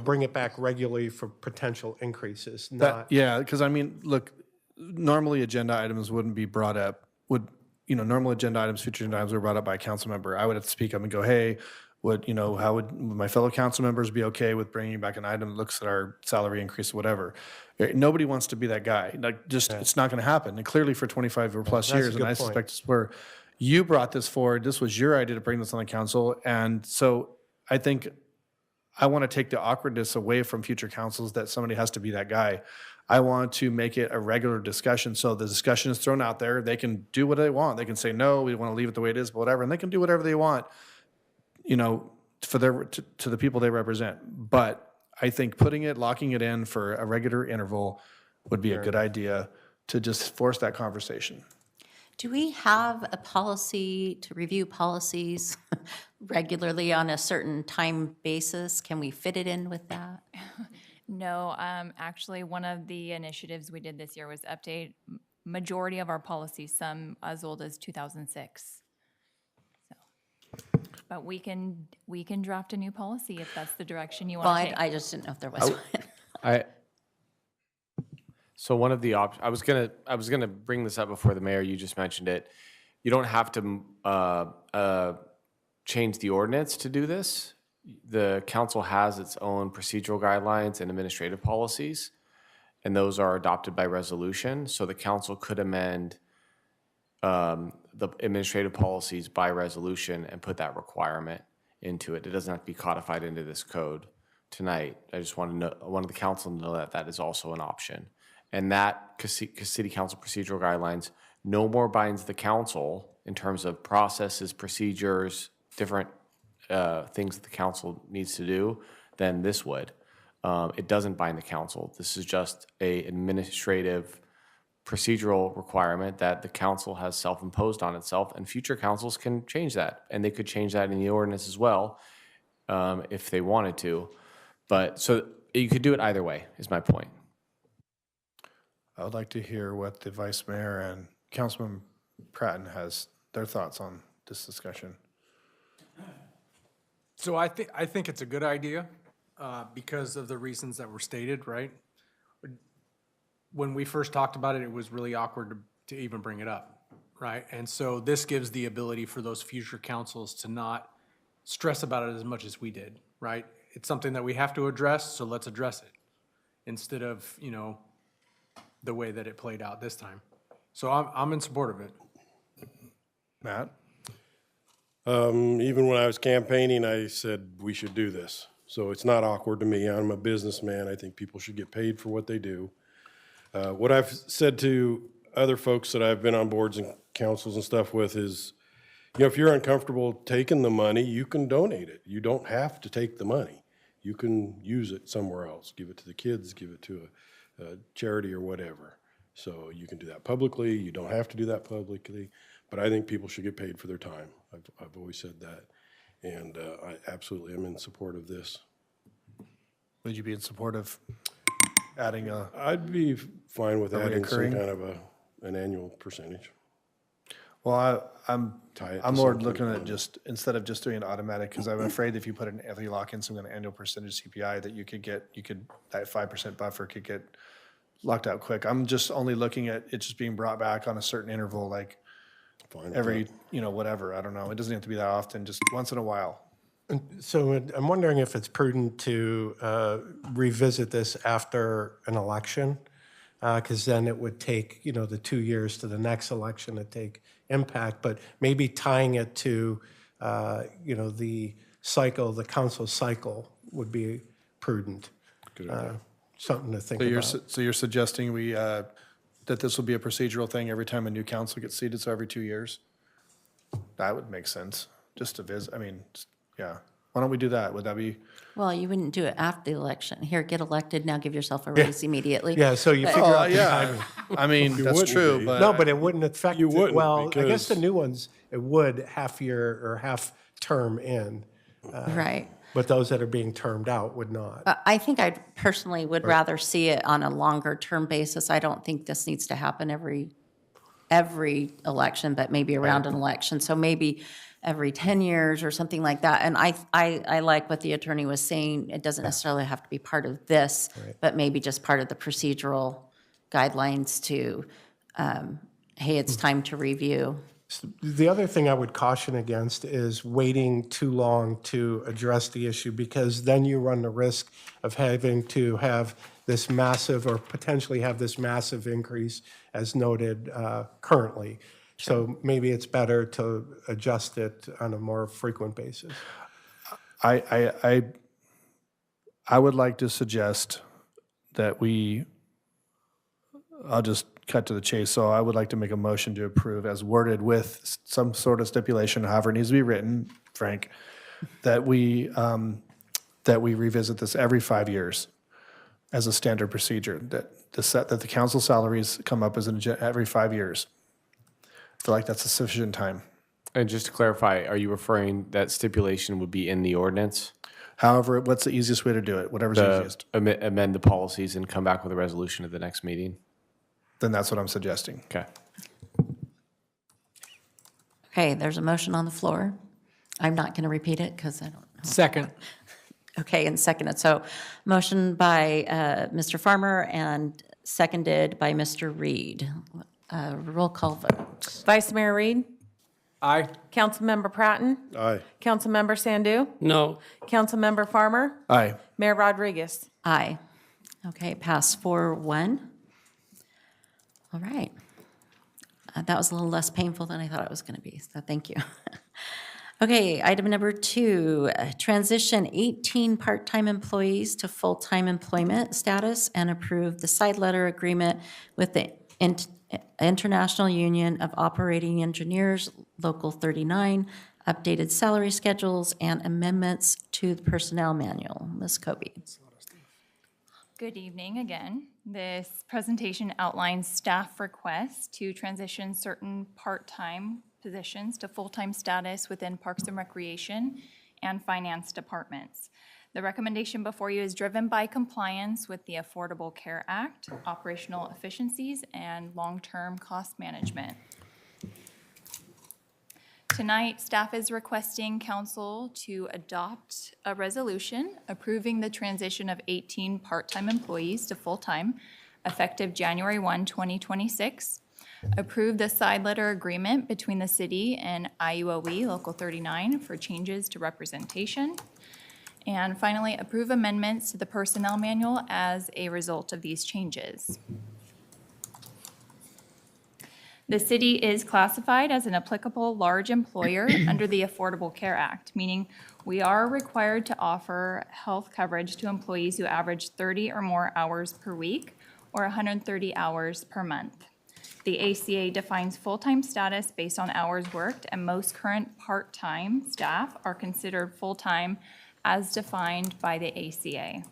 [SPEAKER 12] bring it back regularly for potential increases, not.
[SPEAKER 4] Yeah, because I mean, look, normally agenda items wouldn't be brought up, normal agenda items, future agenda items were brought up by a council member. I would have to speak up and go, hey, how would my fellow council members be okay with bringing back an item that looks at our salary increase, whatever? Nobody wants to be that guy. It's not going to happen. And clearly for 25 or plus
[SPEAKER 12] That's a
[SPEAKER 4] years, and
[SPEAKER 12] good
[SPEAKER 4] I
[SPEAKER 12] point.
[SPEAKER 4] suspect it's where you brought this forward. This was your idea to bring this on the council. And so I think I want to take the awkwardness away from future councils that somebody has to be that guy. I want to make it a regular discussion. So the discussion is thrown out there. They can do what they want. They can say, no, we want to leave it the way it is, but whatever. And they can do whatever they want, for to the people they represent. But I think locking it in for a regular interval would be a good idea to just force that conversation.
[SPEAKER 1] Do we have a policy to review policies regularly on a certain time basis? Can we fit it in with that?
[SPEAKER 10] No, actually, one of the initiatives we did this year was update majority of our policies, some as old as 2006. So, but we can draft a new policy if that's the direction you
[SPEAKER 1] Well,
[SPEAKER 10] want to take.
[SPEAKER 1] I just didn't know if there was one.
[SPEAKER 8] So one of the I was gonna bring this up before the mayor. You just mentioned it. You don't have to change the ordinance to do this. The council has its own procedural guidelines and administrative policies, and those are adopted by resolution. So the council could amend the administrative policies by resolution and put that requirement into it. It doesn't have to be codified into this code tonight. I just wanted the council to know that that is also an option. And that city council procedural guidelines no more binds the council in terms of processes, procedures, different things that the council needs to do than this would. It doesn't bind the council. This is just an administrative procedural requirement that the council has self-imposed on itself, and future councils can change that. And they could change that in the ordinance as well if they wanted to. But so you could do it either way, is my point.
[SPEAKER 4] I would like to hear what the vice mayor and Councilman Pratton has their thoughts on this discussion.
[SPEAKER 11] So I think it's a good idea because of the reasons that were stated, right? When we first talked about it, it was really awkward to even bring it up, right? And so this gives the ability for those future councils to not stress about it as much as we did, right? It's something that we have to address, so let's address it instead of, the way that it played out this time. So I'm in support of it.
[SPEAKER 4] Matt?
[SPEAKER 9] Even when I was campaigning, I said we should do this. So it's not awkward to me. I'm a businessman. I think people should get paid for what they do. What I've said to other folks that I've been on boards and councils and stuff with is, if you're uncomfortable taking the money, you can donate it. You don't have to take the money. You can use it somewhere else. Give it to the kids, give it to a charity or whatever. So you can do that publicly. You don't have to do that publicly. But I think people should get paid for their time. I've always said that. And I absolutely am in support of this.
[SPEAKER 4] Would you be in support of adding a,
[SPEAKER 9] I'd be fine with adding some
[SPEAKER 4] reoccurring?
[SPEAKER 9] kind of an annual percentage.
[SPEAKER 4] well,
[SPEAKER 9] Tie it to
[SPEAKER 4] I'm more
[SPEAKER 9] something.
[SPEAKER 4] looking at just, instead of just doing it automatic, because I'm afraid if you lock in some kind of annual percentage CPI, that that 5% buffer could get locked out quick. I'm just only looking at it just being brought back on a certain interval, like
[SPEAKER 9] Fine with
[SPEAKER 4] every,
[SPEAKER 9] that.
[SPEAKER 4] whatever, I don't know. It doesn't have to be that often, just once in a while.
[SPEAKER 12] So I'm wondering if it's prudent to revisit this after an election, because then it would take, the 2 years to the next election to take impact, but maybe tying it to, the cycle, the council cycle would be prudent. Something to think about.
[SPEAKER 4] So you're suggesting that this will be a procedural thing every time a new council gets seated, so every 2 years? That would make sense, just to visit, yeah. Why don't we do that? Would that be,
[SPEAKER 1] Well, you wouldn't do it after the election. Here, get elected, now give yourself a raise immediately.
[SPEAKER 12] Yeah, so you figure out the timing.
[SPEAKER 4] that's
[SPEAKER 9] wouldn't
[SPEAKER 4] true,
[SPEAKER 9] be.
[SPEAKER 4] but.
[SPEAKER 12] No, but it wouldn't affect,
[SPEAKER 9] You wouldn't,
[SPEAKER 12] well, I guess the
[SPEAKER 9] because-
[SPEAKER 12] new ones, it would half year or half term in,
[SPEAKER 1] Right.
[SPEAKER 12] but those that are being termed out would not.
[SPEAKER 1] I think I personally would rather see it on a longer-term basis. I don't think this needs to happen every election, but maybe around an election. So maybe every 10 years or something like that. And I like what the attorney was saying. It doesn't necessarily have to be part of this, but maybe just part of the procedural guidelines to, hey, it's time to review.
[SPEAKER 12] The other thing I would caution against is waiting too long to address the issue, because then you run the risk of having to have this massive, or potentially have this massive increase as noted currently. So maybe it's better to adjust it on a more frequent basis.
[SPEAKER 4] I would like to suggest that I'll just cut to the chase. So I would like to make a motion to approve as worded with some sort of stipulation, however it needs to be written, Frank, that we revisit this every 5 years as a standard procedure, that the council salaries come up as every 5 years. I feel like that's a sufficient time.
[SPEAKER 8] And just to clarify, are you referring that stipulation would be in the ordinance?
[SPEAKER 4] However, what's the easiest way to do it? Whatever's easiest.
[SPEAKER 8] Amend the policies and come back with a resolution at the next meeting?
[SPEAKER 4] Then that's what I'm suggesting.
[SPEAKER 8] Okay.
[SPEAKER 1] Okay, there's a motion on the floor. I'm not going to repeat it because I don't know.
[SPEAKER 11] Second.
[SPEAKER 1] Okay, and seconded. So motion by Mr. Farmer and seconded by Mr. Reed. Roll call vote.
[SPEAKER 2] Vice Mayor Reed?
[SPEAKER 11] Aye.
[SPEAKER 2] Councilmember Pratton?
[SPEAKER 9] Aye.
[SPEAKER 2] Councilmember Sandu?
[SPEAKER 3] No,
[SPEAKER 2] Councilmember Farmer?
[SPEAKER 4] Aye.
[SPEAKER 2] Mayor Rodriguez?
[SPEAKER 1] Aye. Okay, pass 4-1. All right. That was a little less painful than I thought it was going to be, so thank you. Okay, item number 2, transition 18 part-time employees to full-time employment status and approve the side letter agreement with the International Union of Operating Engineers, Local 39, updated salary schedules and amendments to the personnel manual. Ms. Kobe.
[SPEAKER 10] Good evening again. This presentation outlines staff requests to transition certain part-time positions to full-time status within Parks and Recreation and Finance departments. The recommendation before you is driven by compliance with the Affordable Care Act, operational efficiencies, and long-term cost management. Tonight, staff is requesting council to adopt a resolution approving the transition of 18 part-time employees to full-time effective January 1, 2026. Approve the side letter agreement between the city and IUOE Local 39 for changes to representation. And finally, approve amendments to the personnel manual as a result of these changes. The city is classified as an applicable large employer under the Affordable Care Act, meaning we are required to offer health coverage to employees who average 30 or more hours per week or 130 hours per month. The ACA defines full-time status based on hours worked, and most current part-time staff are considered full-time as defined by the ACA.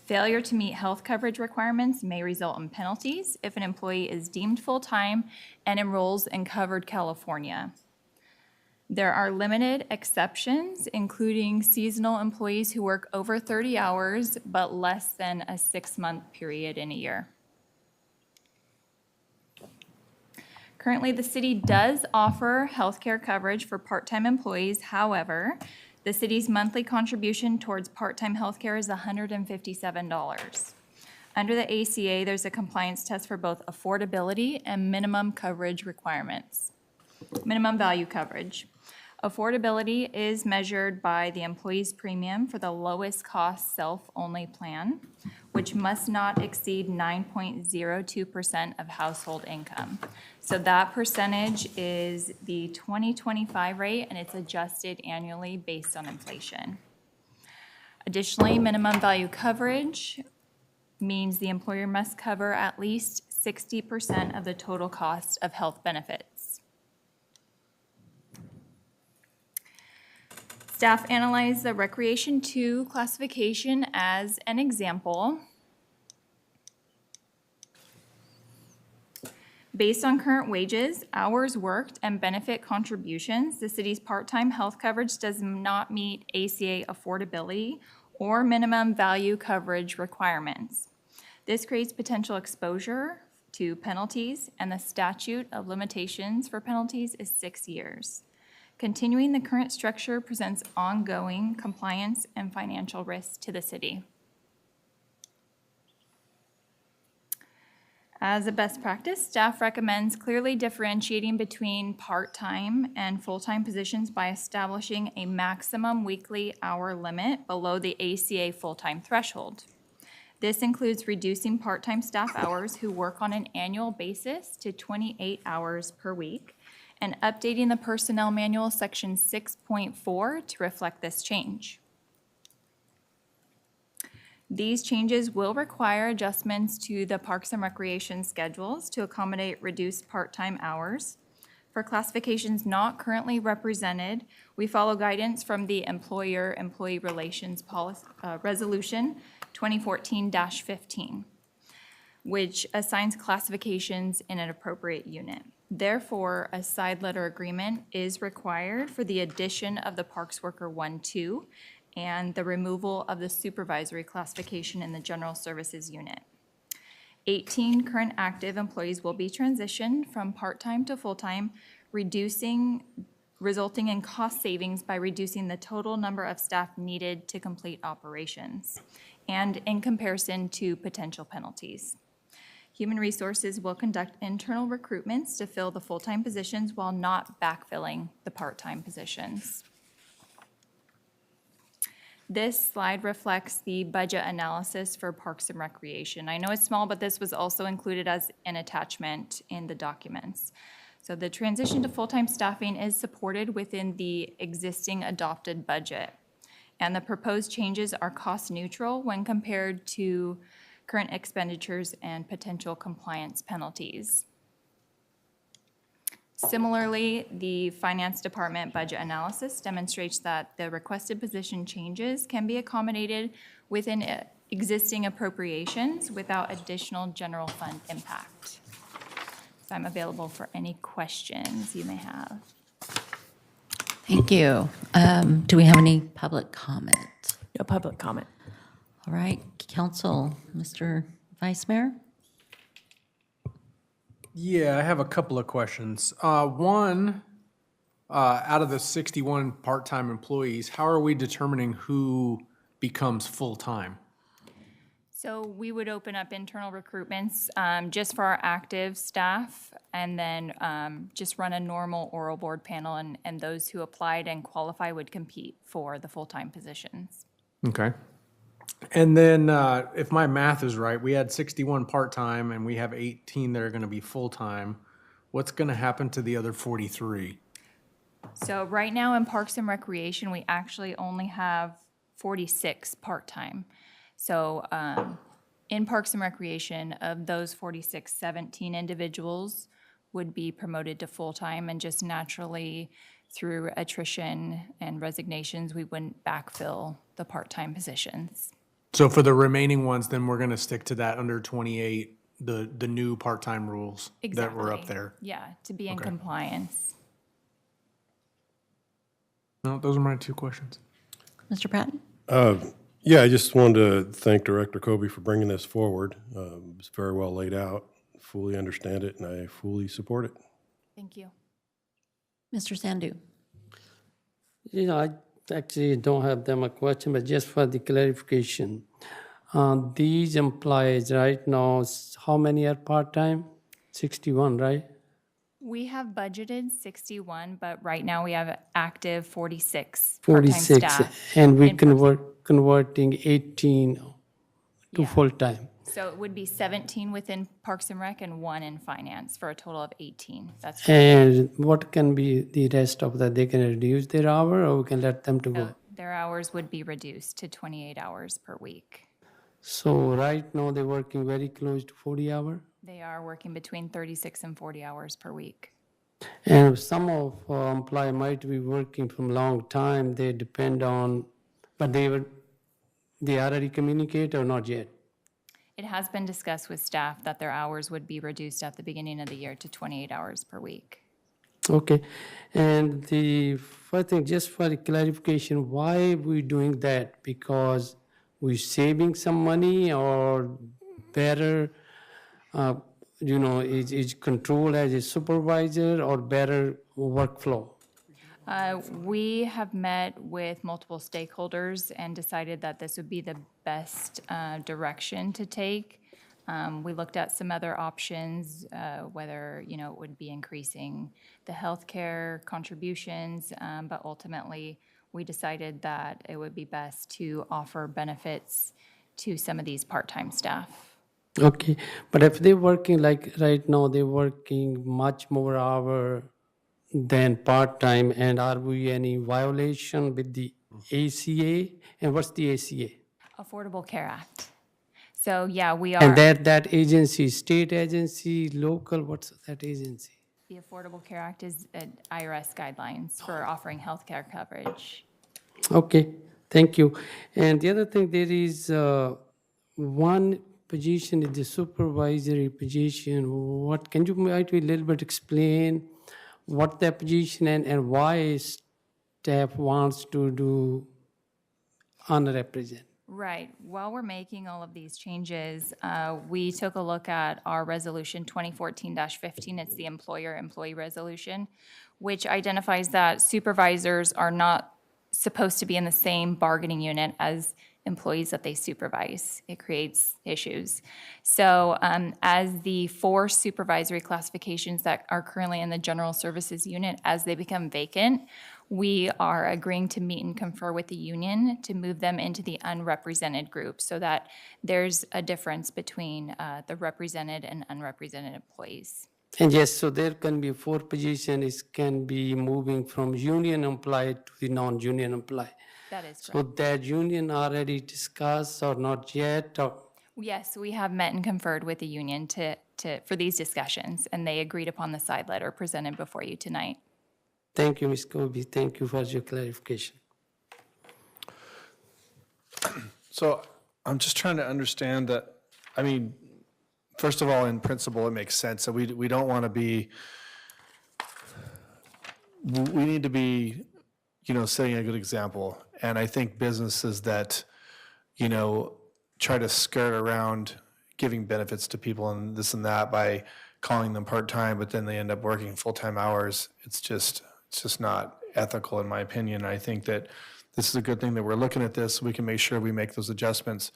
[SPEAKER 10] Failure to meet health coverage requirements may result in penalties if an employee is deemed full-time and enrolls in Covered California. There are limited exceptions, including seasonal employees who work over 30 hours, but less than a 6-month period in a year. Currently, the city does offer healthcare coverage for part-time employees. However, the city's monthly contribution towards part-time healthcare is $157. Under the ACA, there's a compliance test for both affordability and minimum coverage requirements. Minimum value coverage. Affordability is measured by the employee's premium for the lowest cost self-only plan, which must not exceed 9.02% of household income. So that percentage is the 2025 rate, and it's adjusted annually based on inflation. Additionally, minimum value coverage means the employer must cover at least 60% of the total cost of health benefits. Staff analyzed the Recreation 2 classification as an example. Based on current wages, hours worked, and benefit contributions, the city's part-time health coverage does not meet ACA affordability or minimum value coverage requirements. This creates potential exposure to penalties, and the statute of limitations for penalties is 6 years. Continuing the current structure presents ongoing compliance and financial risks to the city. As a best practice, staff recommends clearly differentiating between part-time and full-time positions by establishing a maximum weekly hour limit below the ACA full-time threshold. This includes reducing part-time staff hours who work on an annual basis to 28 hours per week, and updating the Personnel Manual Section 6.4 to reflect this change. These changes will require adjustments to the Parks and Recreation schedules to accommodate reduced part-time hours. For classifications not currently represented, we follow guidance from the Employer-Employee Relations Policy, Resolution 2014-15, which assigns classifications in an appropriate unit. Therefore, a side letter agreement is required for the addition of the Parks Worker 1-2 and the removal of the supervisory classification in the General Services Unit. 18 current active employees will be transitioned from part-time to full-time, resulting in cost savings by reducing the total number of staff needed to complete operations, and in comparison to potential penalties. Human Resources will conduct internal recruitments to fill the full-time positions while not backfilling the part-time positions. This slide reflects the budget analysis for Parks and Recreation. I know it's small, but this was also included as an attachment in the documents. So the transition to full-time staffing is supported within the existing adopted budget, and the proposed changes are cost neutral when compared to current expenditures and potential compliance penalties. Similarly, the Finance Department budget analysis demonstrates that the requested position changes can be accommodated within existing appropriations without additional general fund impact. So I'm available for any questions you may have.
[SPEAKER 1] Thank you. Do we have any public comment?
[SPEAKER 2] No public comment.
[SPEAKER 1] All right, council, Mr. Vice Mayor?
[SPEAKER 11] Yeah, I have a couple of questions. One, out of the 61 part-time employees, how are we determining who becomes full-time?
[SPEAKER 10] So we would open up internal recruitments just for our active staff, and then just run a normal oral board panel, and those who applied and qualify would compete for the full-time positions.
[SPEAKER 11] Okay. And then, if my math is right, we had 61 part-time and we have 18 that are going to be full-time. What's going to happen to the other 43?
[SPEAKER 10] So right now in Parks and Recreation, we actually only have 46 part-time. So in Parks and Recreation, of those 46, 17 individuals would be promoted to full-time, and just naturally through attrition and resignations, we wouldn't backfill the part-time positions.
[SPEAKER 11] So for the remaining ones, then we're going to stick to that under 28, the new part-time rules that were up
[SPEAKER 10] Exactly.
[SPEAKER 11] there.
[SPEAKER 10] Yeah, to be in compliance.
[SPEAKER 11] No, those are my two questions.
[SPEAKER 1] Mr. Patton?
[SPEAKER 9] Yeah, I just wanted to thank Director Kobe for bringing this forward. It's very well laid out, fully understand it, and I fully support it.
[SPEAKER 10] Thank you.
[SPEAKER 1] Mr. Sandu?
[SPEAKER 3] I actually don't have them a question, but just for the clarification. These employees right now, how many are part-time? 61, right?
[SPEAKER 10] We have budgeted 61, but right now we have active 46 part-time
[SPEAKER 3] 46,
[SPEAKER 10] staff.
[SPEAKER 3] and we
[SPEAKER 10] in person.
[SPEAKER 3] converting 18 to
[SPEAKER 10] Yeah.
[SPEAKER 3] full-time.
[SPEAKER 10] So it would be 17 within Parks and Rec and 1 in finance for a total of 18. That's
[SPEAKER 3] And what can be the rest of that? They can reduce their hour, or we can let them to go?
[SPEAKER 10] so their hours would be reduced to 28 hours per week.
[SPEAKER 3] So right now, they're working very close to 40 hour?
[SPEAKER 10] They are working between 36 and 40 hours per week.
[SPEAKER 3] And some of employee might be working from long time, they depend on, but they already communicate or not yet?
[SPEAKER 10] It has been discussed with staff that their hours would be reduced at the beginning of the year to 28 hours per week.
[SPEAKER 3] Okay, and the first thing, just for the clarification, why we doing that? Because we saving some money or better, is control as a supervisor or better workflow?
[SPEAKER 10] We have met with multiple stakeholders and decided that this would be the best direction to take. We looked at some other options, whether, it would be increasing the healthcare contributions, but ultimately, we decided that it would be best to offer benefits to some of these part-time staff.
[SPEAKER 3] Okay, but if they're working like right now, they're working much more hour than part-time, and are we any violation with the ACA? And what's the ACA?
[SPEAKER 10] Affordable Care Act. So, yeah, we
[SPEAKER 3] And
[SPEAKER 10] are,
[SPEAKER 3] that agency, state agency, local, what's that agency?
[SPEAKER 10] the Affordable Care Act is IRS guidelines for offering healthcare coverage.
[SPEAKER 3] Okay, thank you. And the other thing, there is one position is the supervisory position. What, can you might be a little bit explain what that position and why staff wants to do unrepresented?
[SPEAKER 10] Right. While we're making all of these changes, we took a look at our resolution 2014-15. It's the employer-employee resolution, which identifies that supervisors are not supposed to be in the same bargaining unit as employees that they supervise. It creates issues. So as the 4 supervisory classifications that are currently in the general services unit, as they become vacant, we are agreeing to meet and confer with the union to move them into the unrepresented group so that there's a difference between the represented and unrepresented employees.
[SPEAKER 3] And yes, so there can be 4 positions, can be moving from union employee to the non-union employee.
[SPEAKER 10] That is
[SPEAKER 3] So
[SPEAKER 10] correct.
[SPEAKER 3] that union already discussed or not yet? Or,
[SPEAKER 10] Yes, we have met and conferred with the union for these discussions, and they agreed upon the side letter presented before you tonight.
[SPEAKER 3] thank you, Ms. Kobe. Thank you for your clarification.
[SPEAKER 4] So I'm just trying to understand that, first of all, in principle, it makes sense that we don't want to be, we need to be, setting a good example. And I think businesses that, try to skirt around giving benefits to people and this and that by calling them part-time, but then they end up working full-time hours, it's just not ethical in my opinion. I think that this is a good thing that we're looking at this, so we can make sure we make those adjustments.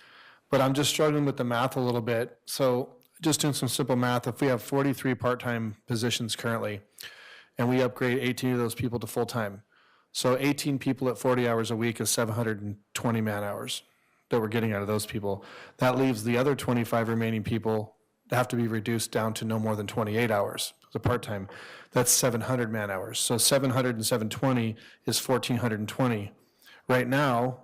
[SPEAKER 4] But I'm just struggling with the math a little bit. So just doing some simple math, if we have 43 part-time positions currently, and we upgrade 18 of those people to full-time, so 18 people at 40 hours a week is 720 man-hours that we're getting out of those people. That leaves the other 25 remaining people that have to be reduced down to no more than 28 hours as a part-time. That's 700 man-hours. So 700 and 720 is 1,420. Right now,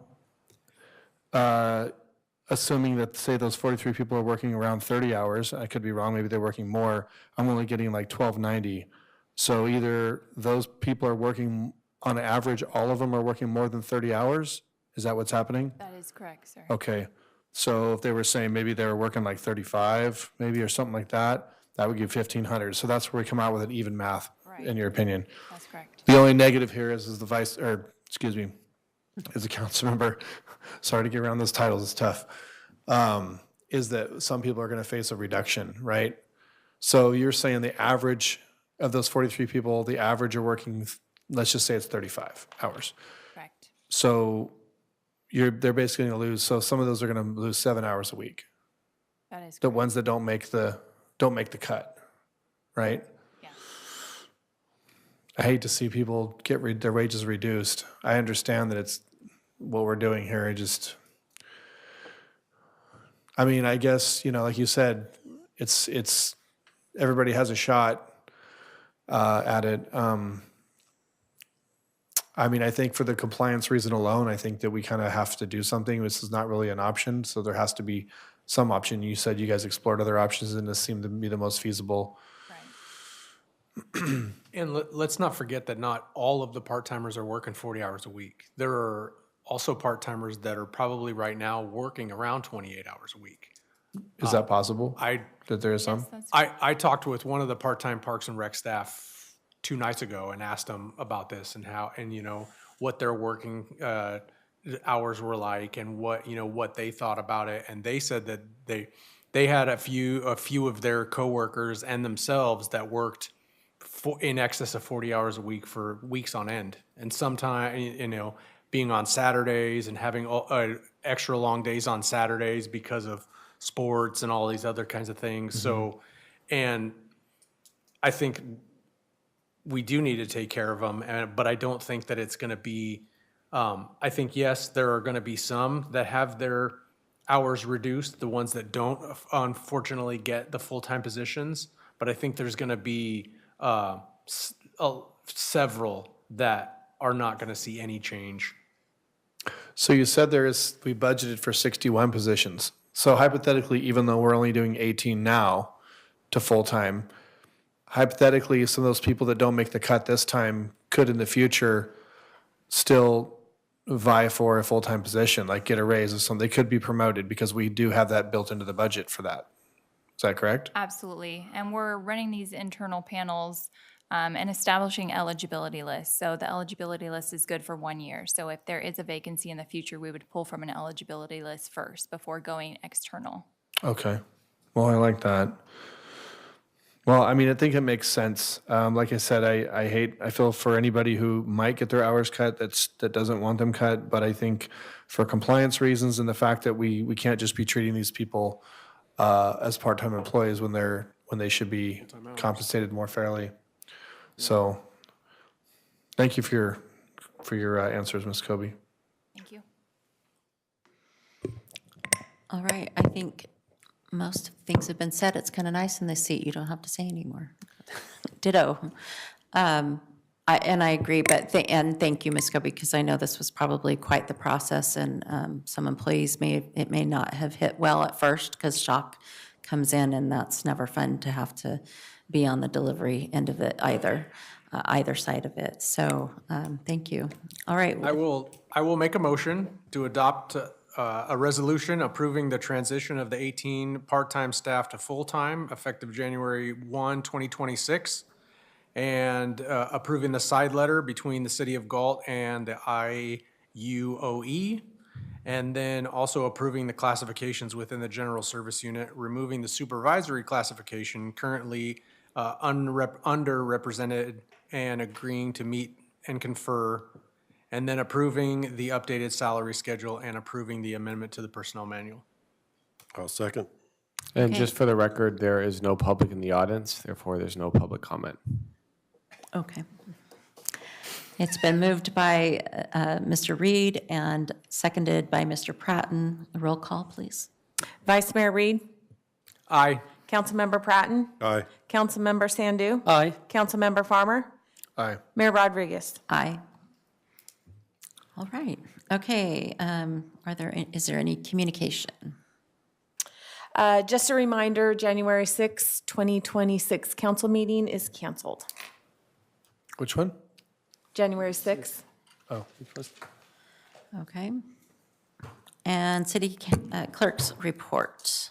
[SPEAKER 4] assuming that, say, those 43 people are working around 30 hours, I could be wrong, maybe they're working more, I'm only getting like 1,290. So either those people are working, on average, all of them are working more than 30 hours? Is that what's happening?
[SPEAKER 10] That is correct, sir.
[SPEAKER 4] Okay. So if they were saying maybe they were working like 35, maybe, or something like that, that would give 1,500. So that's where we come out with an even math, in your opinion.
[SPEAKER 10] That's correct.
[SPEAKER 4] The only negative here is the excuse me, as a council member, sorry to get around those titles, it's tough, is that some people are going to face a reduction, right? So you're saying the average of those 43 people, the average are working, let's just say it's 35 hours.
[SPEAKER 10] Correct.
[SPEAKER 4] So they're basically going to lose, so some of those are going to lose 7 hours a week.
[SPEAKER 10] That is
[SPEAKER 4] The
[SPEAKER 10] correct.
[SPEAKER 4] ones that don't make the cut, right?
[SPEAKER 10] Yeah.
[SPEAKER 4] I hate to see people get their wages reduced. I understand that it's what we're doing here. I mean, I guess, like you said, it's everybody has a shot at it. I mean, I think for the compliance reason alone, I think that we kind of have to do something. This is not really an option, so there has to be some option. You said you guys explored other options, and this seemed to be the most feasible.
[SPEAKER 10] Right.
[SPEAKER 11] And let's not forget that not all of the part-timers are working 40 hours a week. There are also part-timers that are probably right now working around 28 hours a week.
[SPEAKER 4] Is that possible? That there is some?
[SPEAKER 10] Yes, that's
[SPEAKER 11] I talked with one of the part-time Parks and Rec staff 2 nights ago and asked them about this and what their working hours were like and what they thought about it. And they said that they had a few of their coworkers and themselves that worked in excess of 40 hours a week for weeks on end. And sometimes, being on Saturdays and having extra long days on Saturdays because of sports and all these other kinds of things. So, and I think we do need to take care of them, but I don't think that it's going to be, I think, yes, there are going to be some that have their hours reduced, the ones that don't unfortunately get the full-time positions, but I think there's going to be several that are not going to see any change.
[SPEAKER 4] So you said we budgeted for 61 positions. So hypothetically, even though we're only doing 18 now to full-time, hypothetically, some of those people that don't make the cut this time could in the future still vie for a full-time position, like get a raise or something. They could be promoted because we do have that built into the budget for that. Is that correct?
[SPEAKER 10] Absolutely. And we're running these internal panels and establishing eligibility lists. So the eligibility list is good for 1 year. So if there is a vacancy in the future, we would pull from an eligibility list first before going external.
[SPEAKER 4] Okay. Well, I like that. Well, I mean, I think it makes sense. Like I said, I feel for anybody who might get their hours cut that doesn't want them cut, but I think for compliance reasons and the fact that we can't just be treating these people as part-time employees when they should be compensated more fairly. So, thank you for your answers, Ms. Kobe.
[SPEAKER 10] Thank you.
[SPEAKER 1] All right, I think most things have been said. It's kind of nice in this seat. You don't have to say anymore. Ditto. I agree, but thank you, Ms. Kobe, because I know this was probably quite the process, and some employees it may not have hit well at first because shock comes in, and that's never fun to have to be on the delivery end of it either side of it. So thank you. All right.
[SPEAKER 11] I will make a motion to adopt a resolution approving the transition of the 18 part-time staff to full-time effective January 1, 2026, and approving the side letter between the City of Galt and the IUOE, and then also approving the classifications within the General Service Unit, removing the supervisory classification currently underrepresented, and agreeing to meet and confer, and then approving the updated salary schedule and approving the amendment to the personnel manual.
[SPEAKER 9] I'll second.
[SPEAKER 8] And
[SPEAKER 1] Okay.
[SPEAKER 8] just for the record, there is no public in the audience, therefore there's no public comment.
[SPEAKER 1] Okay. It's been moved by Mr. Reed and seconded by Mr. Pratton. Roll call, please.
[SPEAKER 2] Vice Mayor Reed,
[SPEAKER 11] Aye.
[SPEAKER 2] Councilmember Pratton,
[SPEAKER 9] Aye.
[SPEAKER 2] Councilmember Sandu,
[SPEAKER 3] Aye.
[SPEAKER 2] Councilmember Farmer,
[SPEAKER 9] Aye.
[SPEAKER 2] Mayor Rodriguez.
[SPEAKER 1] Aye. All right. Okay. Is there any communication?
[SPEAKER 2] Just a reminder, January 6, 2026 council meeting is canceled.
[SPEAKER 4] Which one?
[SPEAKER 2] January 6th.
[SPEAKER 4] Oh.
[SPEAKER 1] Okay. And city clerk's report.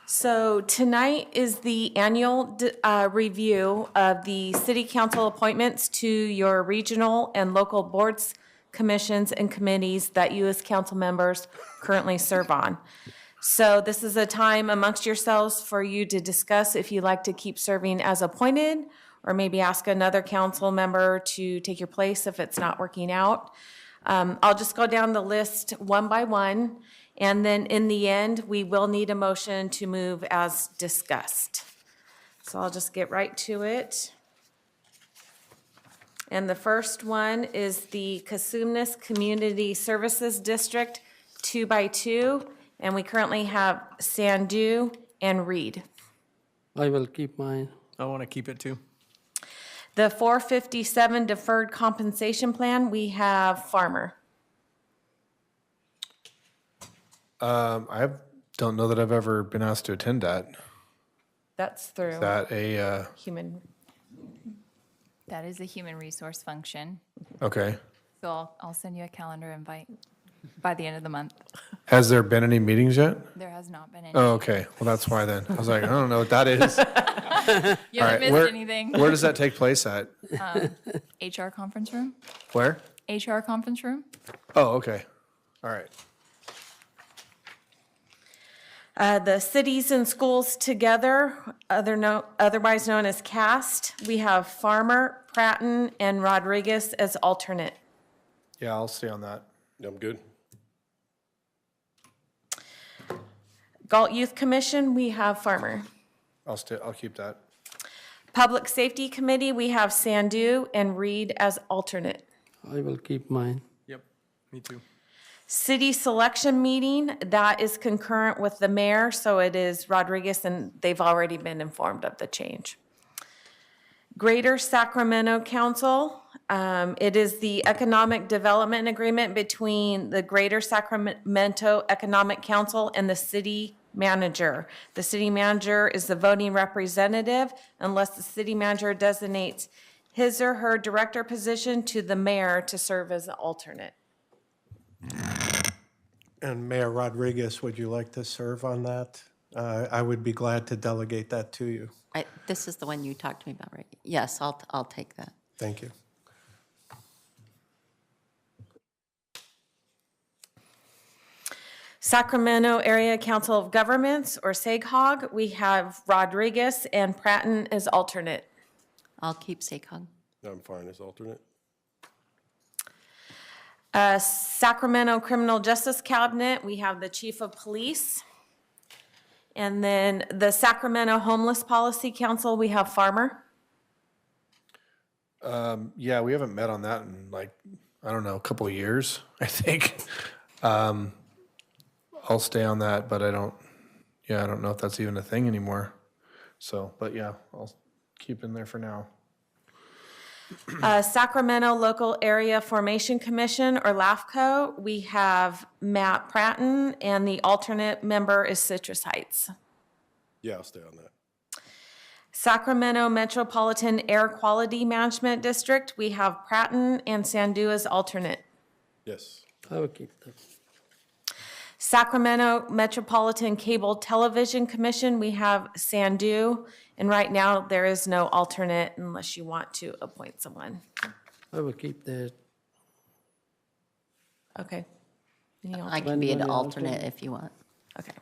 [SPEAKER 2] So tonight is the annual review of the city council appointments to your regional and local boards, commissions, and committees that you as council members currently serve on. So this is a time amongst yourselves for you to discuss if you'd like to keep serving as appointed, or maybe ask another council member to take your place if it's not working out. I'll just go down the list one by one, and then in the end, we will need a motion to move as discussed. So I'll just get right to it. And the first one is the Cosumnes Community Services District 2x2, and we currently have Sandu and Reed.
[SPEAKER 3] I will keep mine.
[SPEAKER 11] I want to keep it too.
[SPEAKER 2] The 457 Deferred Compensation Plan, we have Farmer.
[SPEAKER 4] I don't know that I've ever been asked to attend that.
[SPEAKER 2] That's through
[SPEAKER 4] Is that a,
[SPEAKER 2] human.
[SPEAKER 10] That is a human resource function.
[SPEAKER 4] okay.
[SPEAKER 10] So I'll send you a calendar invite by the end of the month.
[SPEAKER 4] Has there been any meetings yet?
[SPEAKER 10] There has not been any.
[SPEAKER 4] Oh, okay. Well, that's why then. I was like, I don't know what that is.
[SPEAKER 10] You
[SPEAKER 4] All
[SPEAKER 10] haven't
[SPEAKER 4] right,
[SPEAKER 10] missed
[SPEAKER 4] where-
[SPEAKER 10] anything.
[SPEAKER 4] Where does that take place at?
[SPEAKER 10] HR conference room?
[SPEAKER 4] Where?
[SPEAKER 10] HR conference room?
[SPEAKER 4] Oh, okay. All right.
[SPEAKER 2] The Cities and Schools Together, otherwise known as CAST, we have Farmer, Pratton, and Rodriguez as alternate.
[SPEAKER 4] Yeah, I'll stay on that.
[SPEAKER 9] I'm good.
[SPEAKER 2] Galt Youth Commission, we have Farmer.
[SPEAKER 4] I'll keep that.
[SPEAKER 2] Public Safety Committee, we have Sandu and Reed as alternate.
[SPEAKER 3] I will keep mine.
[SPEAKER 11] Yep, me too.
[SPEAKER 2] City Selection Meeting, that is concurrent with the mayor, so it is Rodriguez, and they've already been informed of the change. Greater Sacramento Council, it is the Economic Development Agreement between the Greater Sacramento Economic Council and the city manager. The city manager is the voting representative unless the city manager designates his or her director position to the mayor to serve as the alternate.
[SPEAKER 12] And Mayor Rodriguez, would you like to serve on that? I would be glad to delegate that to you.
[SPEAKER 1] This is the one you talked to me about, right? Yes, I'll take that.
[SPEAKER 12] Thank you.
[SPEAKER 2] Sacramento Area Council of Governments, or SAGHOG, we have Rodriguez and Pratton as alternate.
[SPEAKER 1] I'll keep SACOG.
[SPEAKER 9] I'm fine as alternate.
[SPEAKER 2] Sacramento Criminal Justice Cabinet, we have the Chief of Police. And then the Sacramento Homeless Policy Council, we have Farmer.
[SPEAKER 4] Yeah, we haven't met on that in like, I don't know, a couple of years, I think. I'll stay on that, but I don't know if that's even a thing anymore. So, but yeah, I'll keep in there for now.
[SPEAKER 2] Sacramento Local Area Formation Commission, or LAFCO, we have Matt Pratton, and the alternate member is Citrus Heights.
[SPEAKER 9] Yeah, I'll stay on that.
[SPEAKER 2] Sacramento Metropolitan Air Quality Management District, we have Pratton and Sandu as alternate.
[SPEAKER 9] Yes.
[SPEAKER 3] I will keep that.
[SPEAKER 2] Sacramento Metropolitan Cable Television Commission, we have Sandu, and right now there is no alternate unless you want to appoint someone.
[SPEAKER 3] I will keep that.
[SPEAKER 2] Okay. Any
[SPEAKER 1] I can be an
[SPEAKER 3] Anybody
[SPEAKER 1] alternate if you want.
[SPEAKER 2] Okay.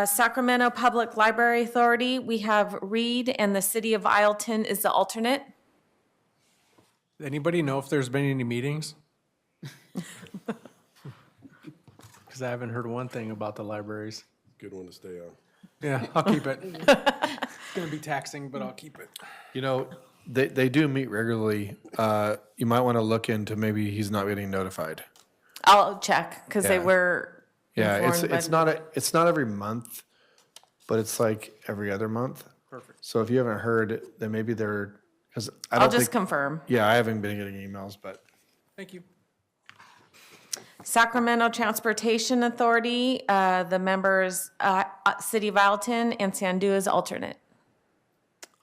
[SPEAKER 2] Sacramento Public Library Authority, we have Reed, and the City of Ileton is the alternate.
[SPEAKER 11] Anybody know if there's been any meetings? Because I haven't heard one thing about the libraries.
[SPEAKER 9] Good one to stay on.
[SPEAKER 11] Yeah, I'll keep it. It's gonna be taxing, but I'll keep it.
[SPEAKER 4] You know, they do meet regularly. You might want to look into maybe he's not getting notified.
[SPEAKER 2] I'll check, because they
[SPEAKER 4] Yeah.
[SPEAKER 2] were
[SPEAKER 4] Yeah,
[SPEAKER 2] informed,
[SPEAKER 4] it's not every month, but it's like every other month.
[SPEAKER 11] Perfect.
[SPEAKER 4] So if you haven't heard, then maybe they're, because I
[SPEAKER 2] I'll
[SPEAKER 4] don't
[SPEAKER 2] just
[SPEAKER 4] think,
[SPEAKER 2] confirm.
[SPEAKER 4] yeah, I haven't been getting emails, but
[SPEAKER 11] Thank you.
[SPEAKER 2] Sacramento Transportation Authority, the members, City of Ileton, and Sandu is alternate.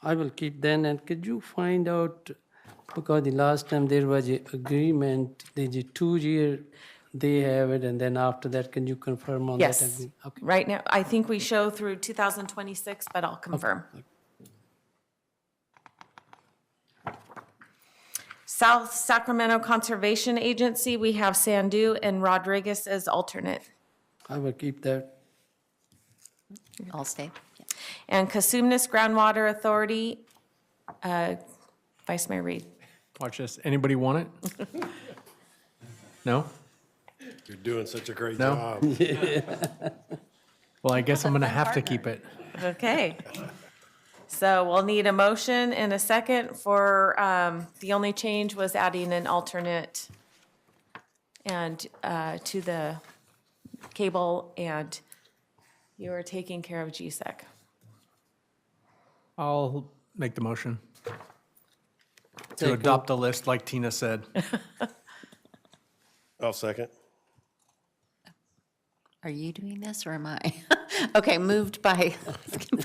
[SPEAKER 3] I will keep then, and could you find out, because the last time there was a agreement, there's a 2-year, they have it, and then after that, can you confirm on that
[SPEAKER 2] Yes.
[SPEAKER 3] agreement? Okay.
[SPEAKER 2] Right now, I think we show through 2026, but I'll confirm. South Sacramento Conservation Agency, we have Sandu and Rodriguez as alternate.
[SPEAKER 3] I will keep that.
[SPEAKER 1] I'll stay. Yeah.
[SPEAKER 2] And Casumnas Groundwater Authority, Vice Mayor Reed.
[SPEAKER 11] Watch this. Anybody want it? No?
[SPEAKER 9] You're doing such a great
[SPEAKER 11] No?
[SPEAKER 9] job.
[SPEAKER 11] Well, I guess I'm going to have to keep it.
[SPEAKER 2] Okay. So we'll need a motion and a second for, the only change was adding an alternate and, to the cable, and you are taking care of GSEC.
[SPEAKER 11] I'll make the motion to
[SPEAKER 3] Take
[SPEAKER 11] adopt the list like Tina said.
[SPEAKER 9] I'll second.
[SPEAKER 1] Are you doing this or am I? Okay, moved by,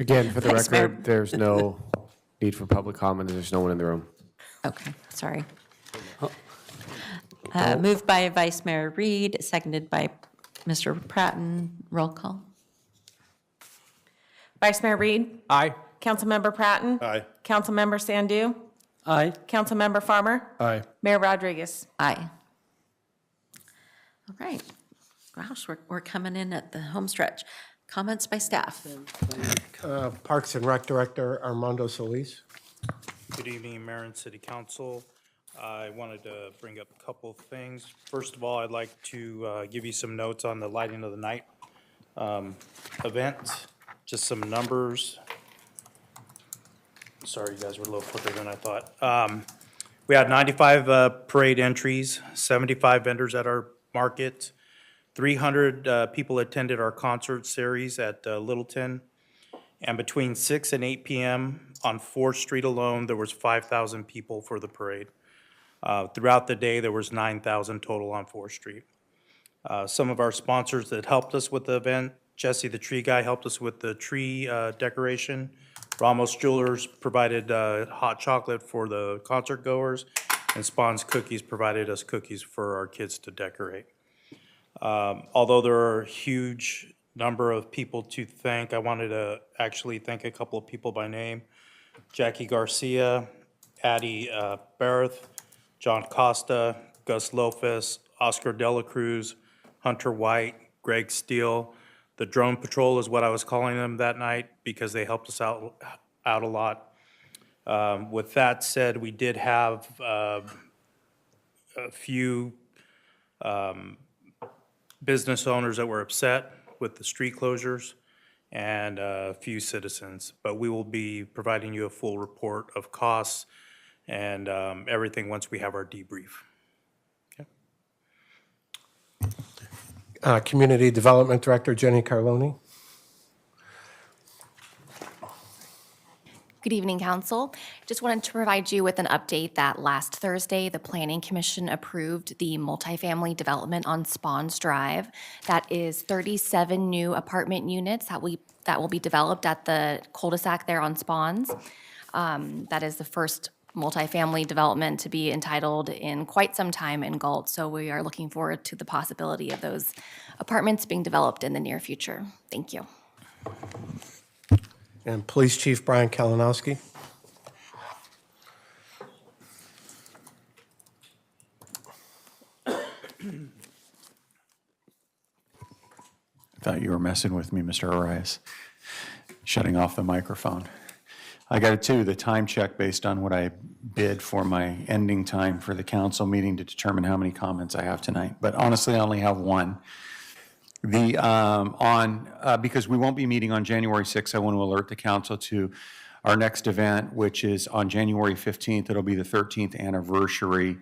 [SPEAKER 8] Again, for the
[SPEAKER 1] Vice Mayor.
[SPEAKER 8] record, there's no need for public comment. There's no one in the room.
[SPEAKER 1] okay, sorry. Moved by Vice Mayor Reed, seconded by Mr. Pratton. Roll call.
[SPEAKER 2] Vice Mayor Reed?
[SPEAKER 11] Aye.
[SPEAKER 2] Councilmember Pratton?
[SPEAKER 9] Aye.
[SPEAKER 2] Councilmember Sandu?
[SPEAKER 3] Aye.
[SPEAKER 2] Councilmember Farmer?
[SPEAKER 11] Aye.
[SPEAKER 2] Mayor Rodriguez?
[SPEAKER 1] Aye. All right. Gosh, we're coming in at the home stretch. Comments by staff.
[SPEAKER 12] Parks and Rec Director Armando Solis.
[SPEAKER 7] Good evening, Mayor and City Council. I wanted to bring up a couple of things. First of all, I'd like to give you some notes on the Lighting of the Night event, just some numbers. Sorry, you guys were a little quicker than I thought. We had 95 parade entries, 75 vendors at our market, 300 people attended our concert series at Littleton, and between 6 and 8 p.m. on 4th Street alone, there was 5,000 people for the parade. Throughout the day, there was 9,000 total on 4th Street. Some of our sponsors that helped us with the event, Jesse the Tree Guy helped us with the tree decoration. Ramos Jewelers provided hot chocolate for the concert goers, and Spawn's Cookies provided us cookies for our kids to decorate. Although there are a huge number of people to thank, I wanted to actually thank a couple of people by name. Jackie Garcia, Addie Barth, John Costa, Gus Lopez, Oscar Dela Cruz, Hunter White, Greg Steele. The drone patrol is what I was calling them that night because they helped us out a lot. With that said, we did have a few business owners that were upset with the street closures and a few citizens, but we will be providing you a full report of costs and everything once we have our debrief.
[SPEAKER 12] Community Development Director Jenny Carloni.
[SPEAKER 13] Good evening, Council. Just wanted to provide you with an update that last Thursday, the Planning Commission approved the multifamily development on Spawns Drive. That is 37 new apartment units that will be developed at the cul-de-sac there on Spawns. That is the first multifamily development to be entitled in quite some time in Galt, so we are looking forward to the possibility of those apartments being developed in the near future. Thank you.
[SPEAKER 12] And Police Chief Brian Kalinowski.
[SPEAKER 14] Thought you were messing with me, Mr. Arias, shutting off the microphone. I got it too, the time check based on what I bid for my ending time for the council meeting to determine how many comments I have tonight. But honestly, I only have one. Because we won't be meeting on January 6th, I want to alert the council to our next event, which is on January 15th. It'll be the 13th anniversary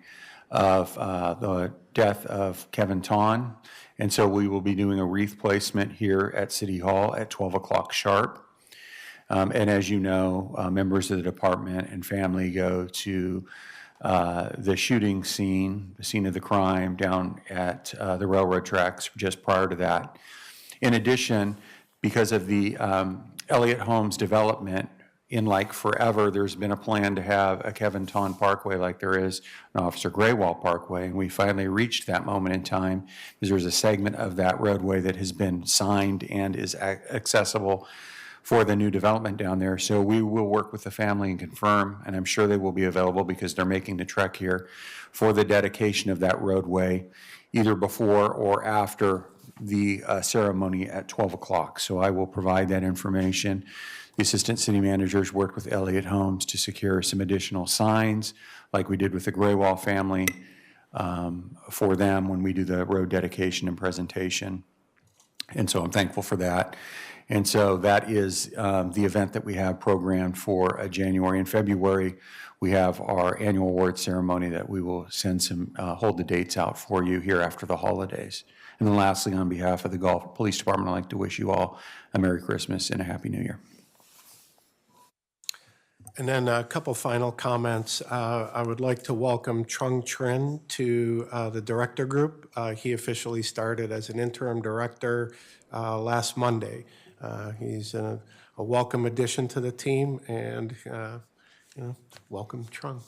[SPEAKER 14] of the death of Kevin Ton. And so we will be doing a wreath placement here at City Hall at 12 o'clock sharp. And as you know, members of the department and family go to the shooting scene, the scene of the crime down at the railroad tracks just prior to that. In addition, because of the Elliott Homes development, in like forever, there's been a plan to have a Kevin Ton Parkway like there is an Officer Graywall Parkway, and we finally reached that moment in time because there's a segment of that roadway that has been signed and is accessible for the new development down there. So we will work with the family and confirm, and I'm sure they will be available because they're making the trek here for the dedication of that roadway, either before or after the ceremony at 12 o'clock. So I will provide that information. The Assistant City Managers worked with Elliott Homes to secure some additional signs, like we did with the Graywall family, for them when we do the road dedication and presentation. And so I'm thankful for that. And so that is the event that we have programmed for January and February. We have our annual award ceremony that we will send some, hold the dates out for you here after the holidays. And then lastly, on behalf of the Galt Police Department, I'd like to wish you all a Merry Christmas and a Happy New Year.
[SPEAKER 12] And then a couple final comments. I would like to welcome Trung Trin to the director group. He officially started as an interim director last Monday. He's a welcome addition to the team, and welcome, Trung.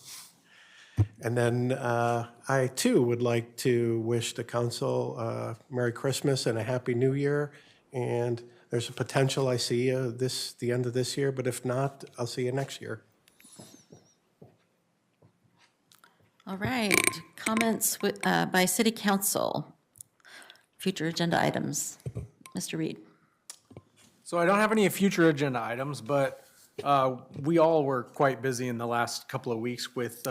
[SPEAKER 12] And then I, too, would like to wish the council Merry Christmas and a Happy New Year. And there's a potential I see the end of this year, but if not, I'll see you next year.
[SPEAKER 1] All right, comments by city council, future agenda items. Mr. Reed.
[SPEAKER 11] So I don't have any future agenda items, but we all were quite busy in the last couple of weeks with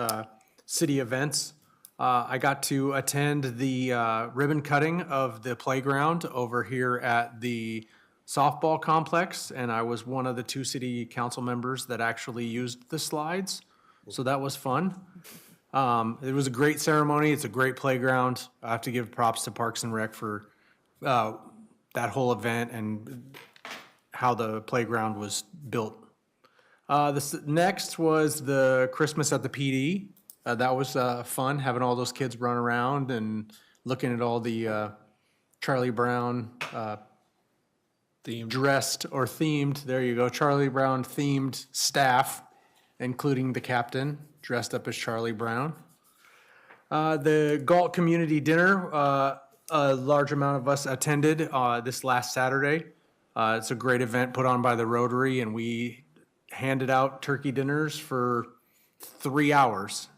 [SPEAKER 11] city events. I got to attend the ribbon cutting of the playground over here at the softball complex, and I was one of the 2 city council members that actually used the slides, so that was fun. It was a great ceremony. It's a great playground. I have to give props to Parks and Rec for that whole event and how the playground was built. Next was the Christmas at the PD. That was fun, having all those kids run around and looking at all the Charlie Brown dressed or themed, there you go, Charlie Brown themed staff, including the captain, dressed up as Charlie Brown. The Galt Community Dinner, a large amount of us attended this last Saturday. It's a great event put on by the Rotary, and we handed out turkey dinners for 3 hours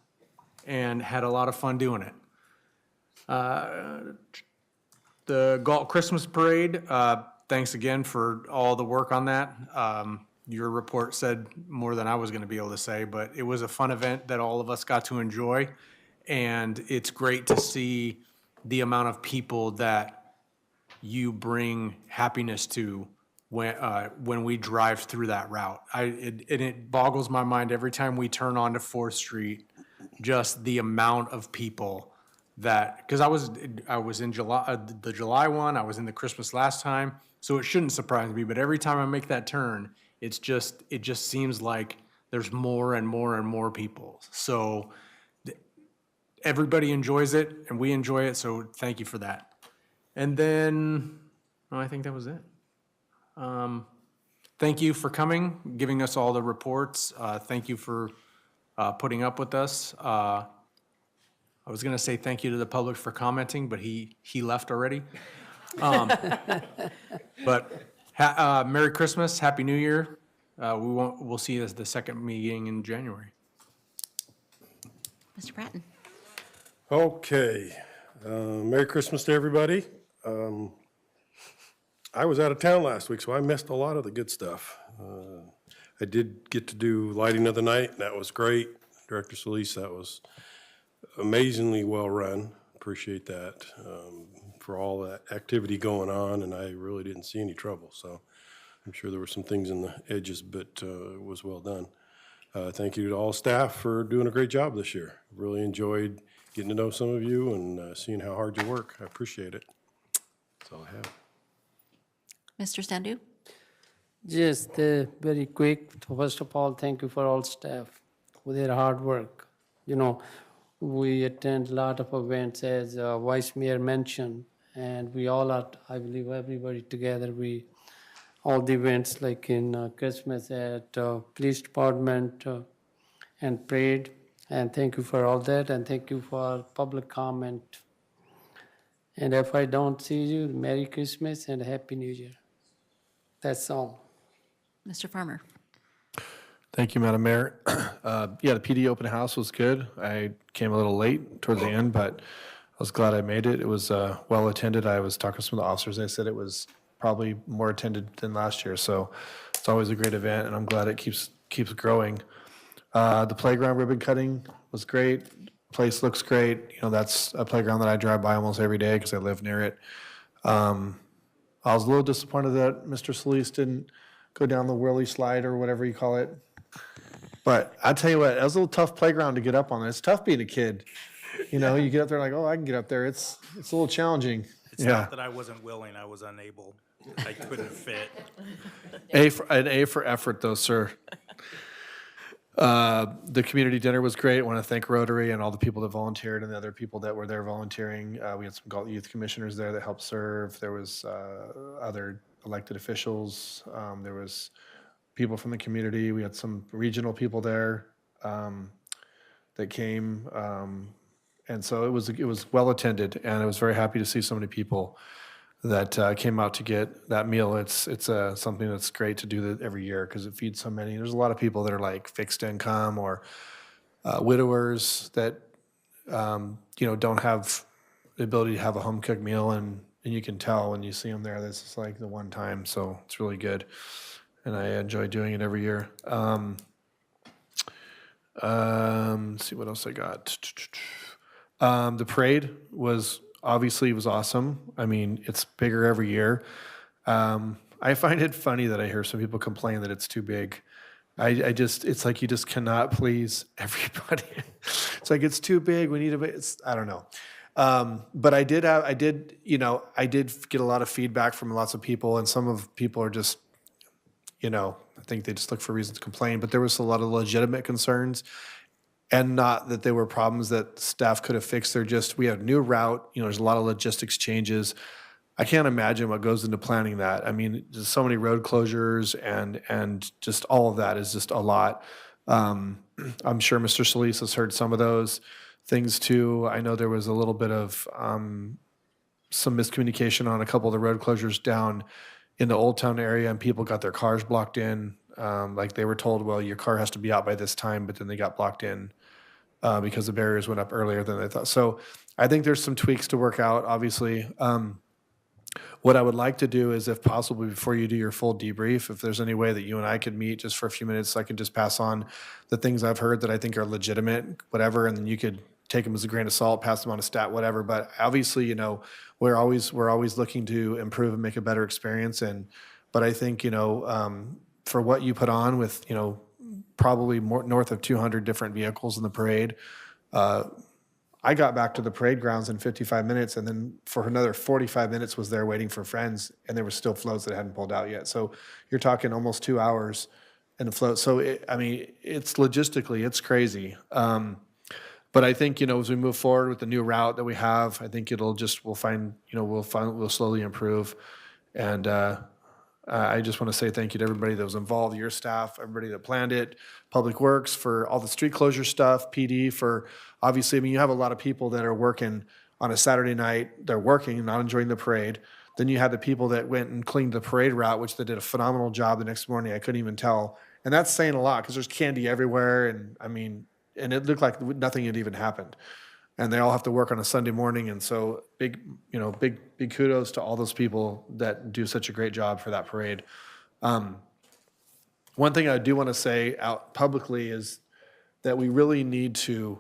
[SPEAKER 11] and had a lot of fun doing it. The Galt Christmas Parade, thanks again for all the work on that. Your report said more than I was going to be able to say, but it was a fun event that all of us got to enjoy. And it's great to see the amount of people that you bring happiness to when we drive through that route. It boggles my mind every time we turn onto 4th Street, just the amount of people that, because I was in July, the July one, I was in the Christmas last time, so it shouldn't surprise me, but every time I make that turn, it just seems like there's more and more and more people. So everybody enjoys it, and we enjoy it, so thank you for that. And then, I think that was it. Thank you for coming, giving us all the reports. Thank you for putting up with us. I was going to say thank you to the public for commenting, but he left already. But Merry Christmas, Happy New Year. We'll see you as the second meeting in January.
[SPEAKER 1] Mr. Bratton.
[SPEAKER 9] Okay. Merry Christmas to everybody. I was out of town last week, so I missed a lot of the good stuff. I did get to do Lighting of the Night, and that was great. Director Solis, that was amazingly well run. Appreciate that for all that activity going on, and I really didn't see any trouble. So I'm sure there were some things in the edges, but it was well done. Thank you to all staff for doing a great job this year. Really enjoyed getting to know some of you and seeing how hard you work. I appreciate it. That's all I have.
[SPEAKER 1] Mr. Standu?
[SPEAKER 3] Just very quick, first of all, thank you for all staff for their hard work. We attend a lot of events, as Vice Mayor mentioned, and we all are, I believe, everybody together. All the events like in Christmas at Police Department and parade, and thank you for all that, and thank you for public comment. And if I don't see you, Merry Christmas and Happy New Year. That's all.
[SPEAKER 1] Mr. Farmer.
[SPEAKER 11] Thank you, Madam Mayor. Yeah, the PD open house was good. I came a little late towards the end, but I was glad I made it. It was well attended. I was talking to some of the officers. They said it was probably more attended than last year. So it's always a great event, and I'm glad it keeps growing. The playground ribbon cutting was great. Place looks great. You know, that's a playground that I drive by almost every day because I live near it. I was a little disappointed that Mr. Solis didn't go down the whirly slide or whatever you call it. But I tell you what, that was a little tough playground to get up on. It's tough being a kid. You know, you get up there like, oh, I can get up there. It's a little challenging.
[SPEAKER 7] It's not that I wasn't willing, I was unable. I couldn't fit.
[SPEAKER 11] An A for effort, though, sir. The community dinner was great. I want to thank Rotary and all the people that volunteered and the other people that were there volunteering. We had some Galt youth commissioners there that helped serve. There was other elected officials. There was people from the community. We had some regional people there that came. And so it was well attended, and I was very happy to see so many people that came out to get that meal. It's something that's great to do that every year because it feeds so many. There's a lot of people that are like fixed income or widowers that don't have the ability to have a home cooked meal, and you can tell when you see them there. This is like the one time, so it's really good, and I enjoy doing it every year. Let's see what else I got. The parade was awesome. I mean, it's bigger every year. I find it funny that I hear some people complain that it's too big. It's like you just cannot please everybody. It's like, it's too big. We need I don't know. But I did get a lot of feedback from lots of people, and some of people are just, I think they just look for reasons to complain, but there was a lot of legitimate concerns. And not that there were problems that staff could have fixed. We had a new route. There's a lot of logistics changes. I can't imagine what goes into planning that. I mean, there's so many road closures and just all of that is just a lot. I'm sure Mr. Solis has heard some of those things too. I know there was a little bit of some miscommunication on a couple of the road closures down in the Old Town area, and people got their cars blocked in. Like they were told, well, your car has to be out by this time, but then they got blocked in because the barriers went up earlier than they thought. So I think there's some tweaks to work out, obviously. What I would like to do is, if possible, before you do your full debrief, if there's any way that you and I could meet just for a few minutes, I can just pass on the things I've heard that I think are legitimate, whatever, and then you could take them as a grain of salt, pass them on a stat, whatever. But obviously, we're always looking to improve and make a better experience. But I think, for what you put on with, probably more north of 200 different vehicles in the parade. I got back to the parade grounds in 55 minutes, and then for another 45 minutes was there waiting for friends, and there were still floats that hadn't pulled out yet. So you're talking almost 2 hours in the float. So, it's logistically, it's crazy. But I think, as we move forward with the new route that we have, I think we'll slowly improve. And I just want to say thank you to everybody that was involved, your staff, everybody that planned it, Public Works for all the street closure stuff, PD for, obviously, you have a lot of people that are working on a Saturday night, they're working, not enjoying the parade. Then you had the people that went and cleaned the parade route, which they did a phenomenal job the next morning. I couldn't even tell. And that's saying a lot because there's candy everywhere. And it looked like nothing had even happened. And they all have to work on a Sunday morning. And so big kudos to all those people that do such a great job for that parade. One thing I do want to say out publicly is that we really need to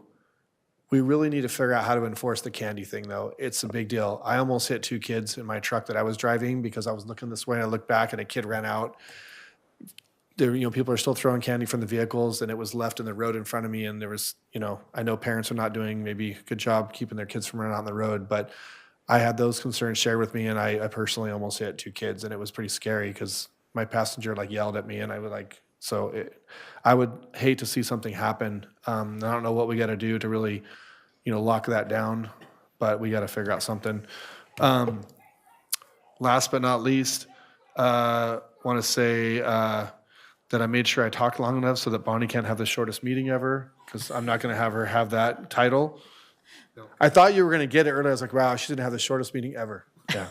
[SPEAKER 11] figure out how to enforce the candy thing, though. It's a big deal. I almost hit 2 kids in my truck that I was driving because I was looking this way and I looked back and a kid ran out. There, people are still throwing candy from the vehicles, and it was left in the road in front of me. And there was, I know parents are not doing maybe a good job keeping their kids from running out on the road, but I had those concerns shared with me, and I personally almost hit 2 kids, and it was pretty scary because my passenger yelled at me, and I would I would hate to see something happen. I don't know what we got to do to really, lock that down, but we got to figure out something. Last but not least, want to say that I made sure I talked long enough so that Bonnie can't have the shortest meeting ever, because I'm not going to have her have that title. No. I thought you were going to get it earlier. I was like, wow, she didn't have the shortest meeting ever. Yeah.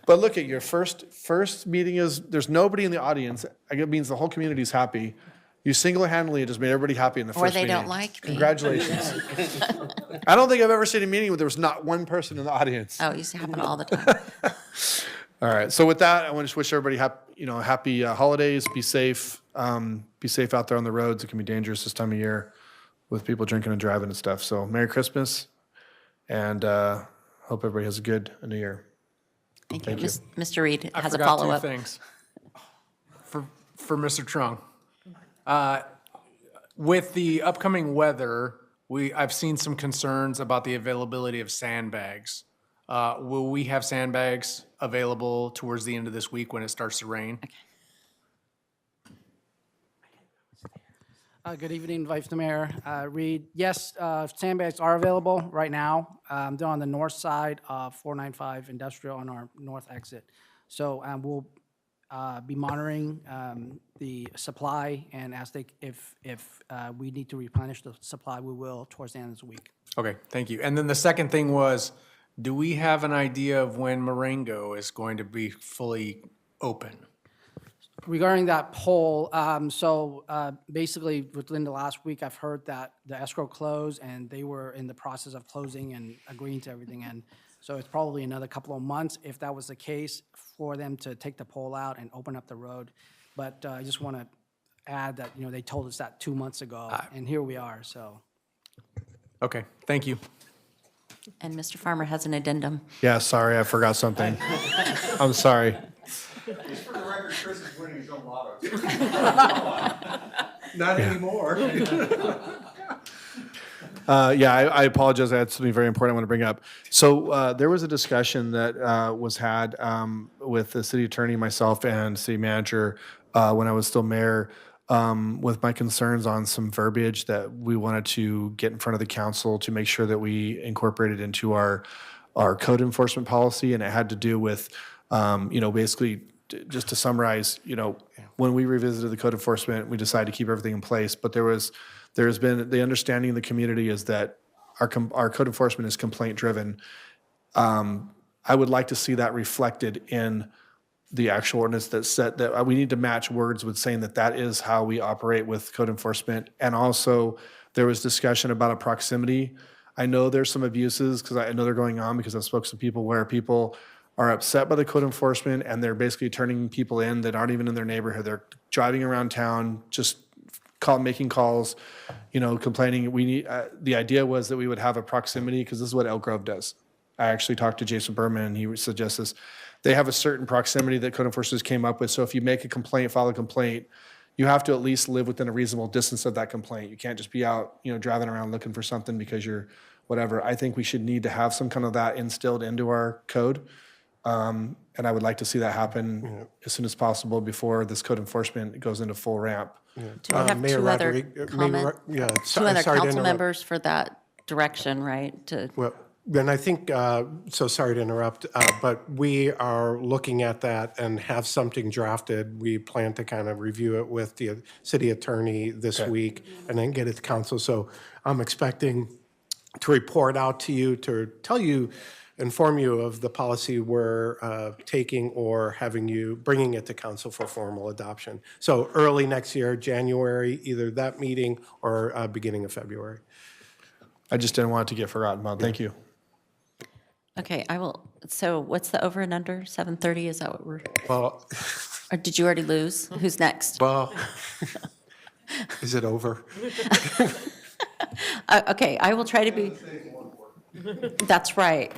[SPEAKER 4] But look at your first meeting is, there's nobody in the audience. It means the whole community's happy. You single-handedly just made everybody happy in the
[SPEAKER 1] Or
[SPEAKER 4] first
[SPEAKER 1] they
[SPEAKER 4] meeting.
[SPEAKER 1] don't like me.
[SPEAKER 4] Congratulations. I don't think I've ever seen a meeting where there was not one person in the audience.
[SPEAKER 1] Oh, it used to happen all the time.
[SPEAKER 4] All right, so with that, I want to just wish everybody happy holidays, be safe. Be safe out there on the roads. It can be dangerous this time of year with people drinking and driving and stuff. So Merry Christmas, and hope everybody has a good New Year.
[SPEAKER 1] Thank you.
[SPEAKER 4] Thank you.
[SPEAKER 1] Mr. Reed
[SPEAKER 11] I
[SPEAKER 1] has a
[SPEAKER 11] forgot two
[SPEAKER 1] follow-up.
[SPEAKER 11] things. For Mr. Trung. With the upcoming weather, I've seen some concerns about the availability of sandbags. Will we have sandbags available towards the end of this week when it starts to rain?
[SPEAKER 15] Good evening, Vice Mayor Reed. Yes, sandbags are available right now. They're on the north side of 495 Industrial on our north exit. So we'll be monitoring the supply, and if we need to replenish the supply, we will towards the end of the week.
[SPEAKER 11] Okay, thank you. And then the second thing was, do we have an idea of when Marengo is going to be fully open?
[SPEAKER 15] Regarding that poll, basically within the last week, I've heard that the escrow closed and they were in the process of closing and agreeing to everything. And so it's probably another couple of months, if that was the case, for them to take the pole out and open up the road. But I just want to add that, they told us that 2 months ago, and here we are, so.
[SPEAKER 11] Okay, thank you.
[SPEAKER 1] And Mr. Farmer has an addendum.
[SPEAKER 4] Yeah, sorry, I forgot something. I'm sorry.
[SPEAKER 16] Just for the record, Chris is winning his own lotto.
[SPEAKER 4] Not anymore. I apologize. I had something very important I want to bring up. So there was a discussion that was had with the city attorney, myself, and city manager when I was still mayor, with my concerns on some verbiage that we wanted to get in front of the council to make sure that we incorporated into our code enforcement policy. And it had to do with, basically, just to summarize, when we revisited the code enforcement, we decided to keep everything in place. But there's been the understanding in the community is that our code enforcement is complaint driven. I would like to see that reflected in the actual ordinance that said that we need to match words with saying that is how we operate with code enforcement. And also there was discussion about a proximity. I know there's some abuses because I know they're going on because I've spoken to people where people are upset by the code enforcement and they're basically turning people in that aren't even in their neighborhood. They're driving around town, just making calls, complaining. We need, the idea was that we would have a proximity because this is what Elk Grove does. I actually talked to Jason Berman and he suggests this. They have a certain proximity that code enforcers came up with. So if you make a complaint, file a complaint, you have to at least live within a reasonable distance of that complaint. You can't just be out, driving around looking for something because you're whatever. I think we should need to have some kind of that instilled into our code. And I would like to see that happen as soon as possible before this code enforcement goes into full ramp.
[SPEAKER 1] Do we have
[SPEAKER 12] Mayor
[SPEAKER 1] two other council members for that direction, right?
[SPEAKER 12] Well, then I think, so sorry to interrupt, but we are looking at that and have something drafted. We plan to kind of review it with the city attorney this week and then get it to council. So I'm expecting to report out to you, to tell you, inform you of the policy we're taking or bringing it to council for formal adoption. So early next year, January, either that meeting or beginning of February.
[SPEAKER 4] I just didn't want it to get forgotten about. Thank you.
[SPEAKER 1] Okay, I will, so what's the over and under, 7:30, is that what we're,
[SPEAKER 12] Well,
[SPEAKER 1] or did you already lose? Who's next?
[SPEAKER 12] well, is it over?
[SPEAKER 1] Okay, I will try to be, that's right.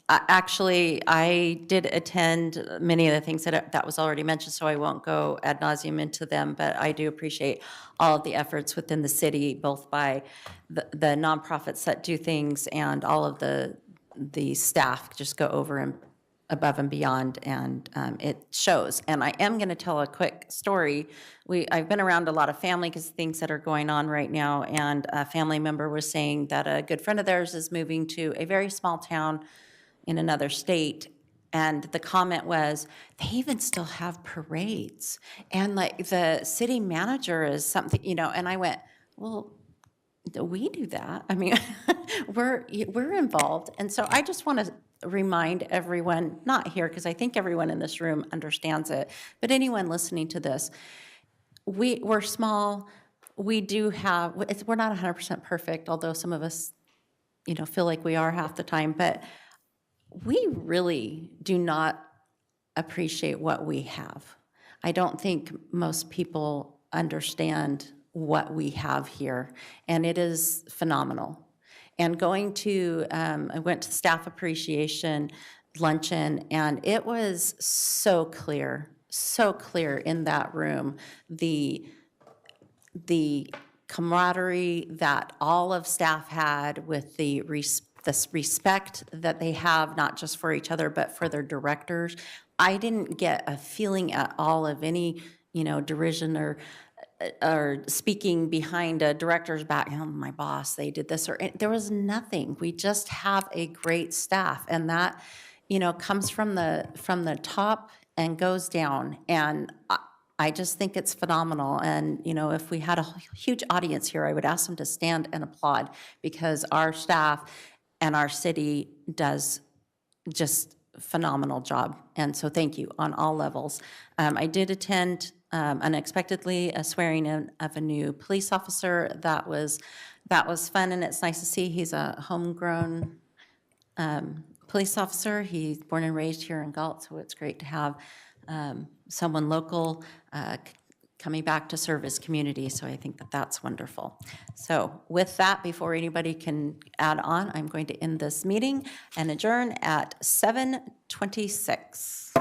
[SPEAKER 1] Actually, I did attend many of the things that was already mentioned, so I won't go ad nauseum into them, but I do appreciate all of the efforts within the city, both by the nonprofits that do things and all of the staff just go over and above and beyond, and it shows. And I am going to tell a quick story. I've been around a lot of family things that are going on right now, and a family member was saying that a good friend of theirs is moving to a very small town in another state, and the comment was, they even still have parades. And like the city manager is something, and I went, well, We do that. I mean, we're involved. And so I just want to remind everyone, not here, because I think everyone in this room understands it, but anyone listening to this, we're small. We do have, we're not 100% perfect, although some of us, feel like we are half the time, but we really do not appreciate what we have. I don't think most people understand what we have here, and it is phenomenal. And I went to staff appreciation luncheon, and it was so clear in that room, the camaraderie that all of staff had with this respect that they have, not just for each other, but for their directors. I didn't get a feeling at all of any, derision or speaking behind a director's back, my boss, they did this, or there was nothing. We just have a great staff, and that, comes from the top and goes down. And I just think it's phenomenal. And, if we had a huge audience here, I would ask them to stand and applaud, because our staff and our city does just phenomenal job. And so thank you on all levels. I did attend unexpectedly a swearing in of a new police officer. That was fun, and it's nice to see he's a homegrown police officer. He's born and raised here in Galt, so it's great to have someone local coming back to serve his community. So I think that that's wonderful. So with that, before anybody can add on, I'm going to end this meeting and adjourn at 7:26.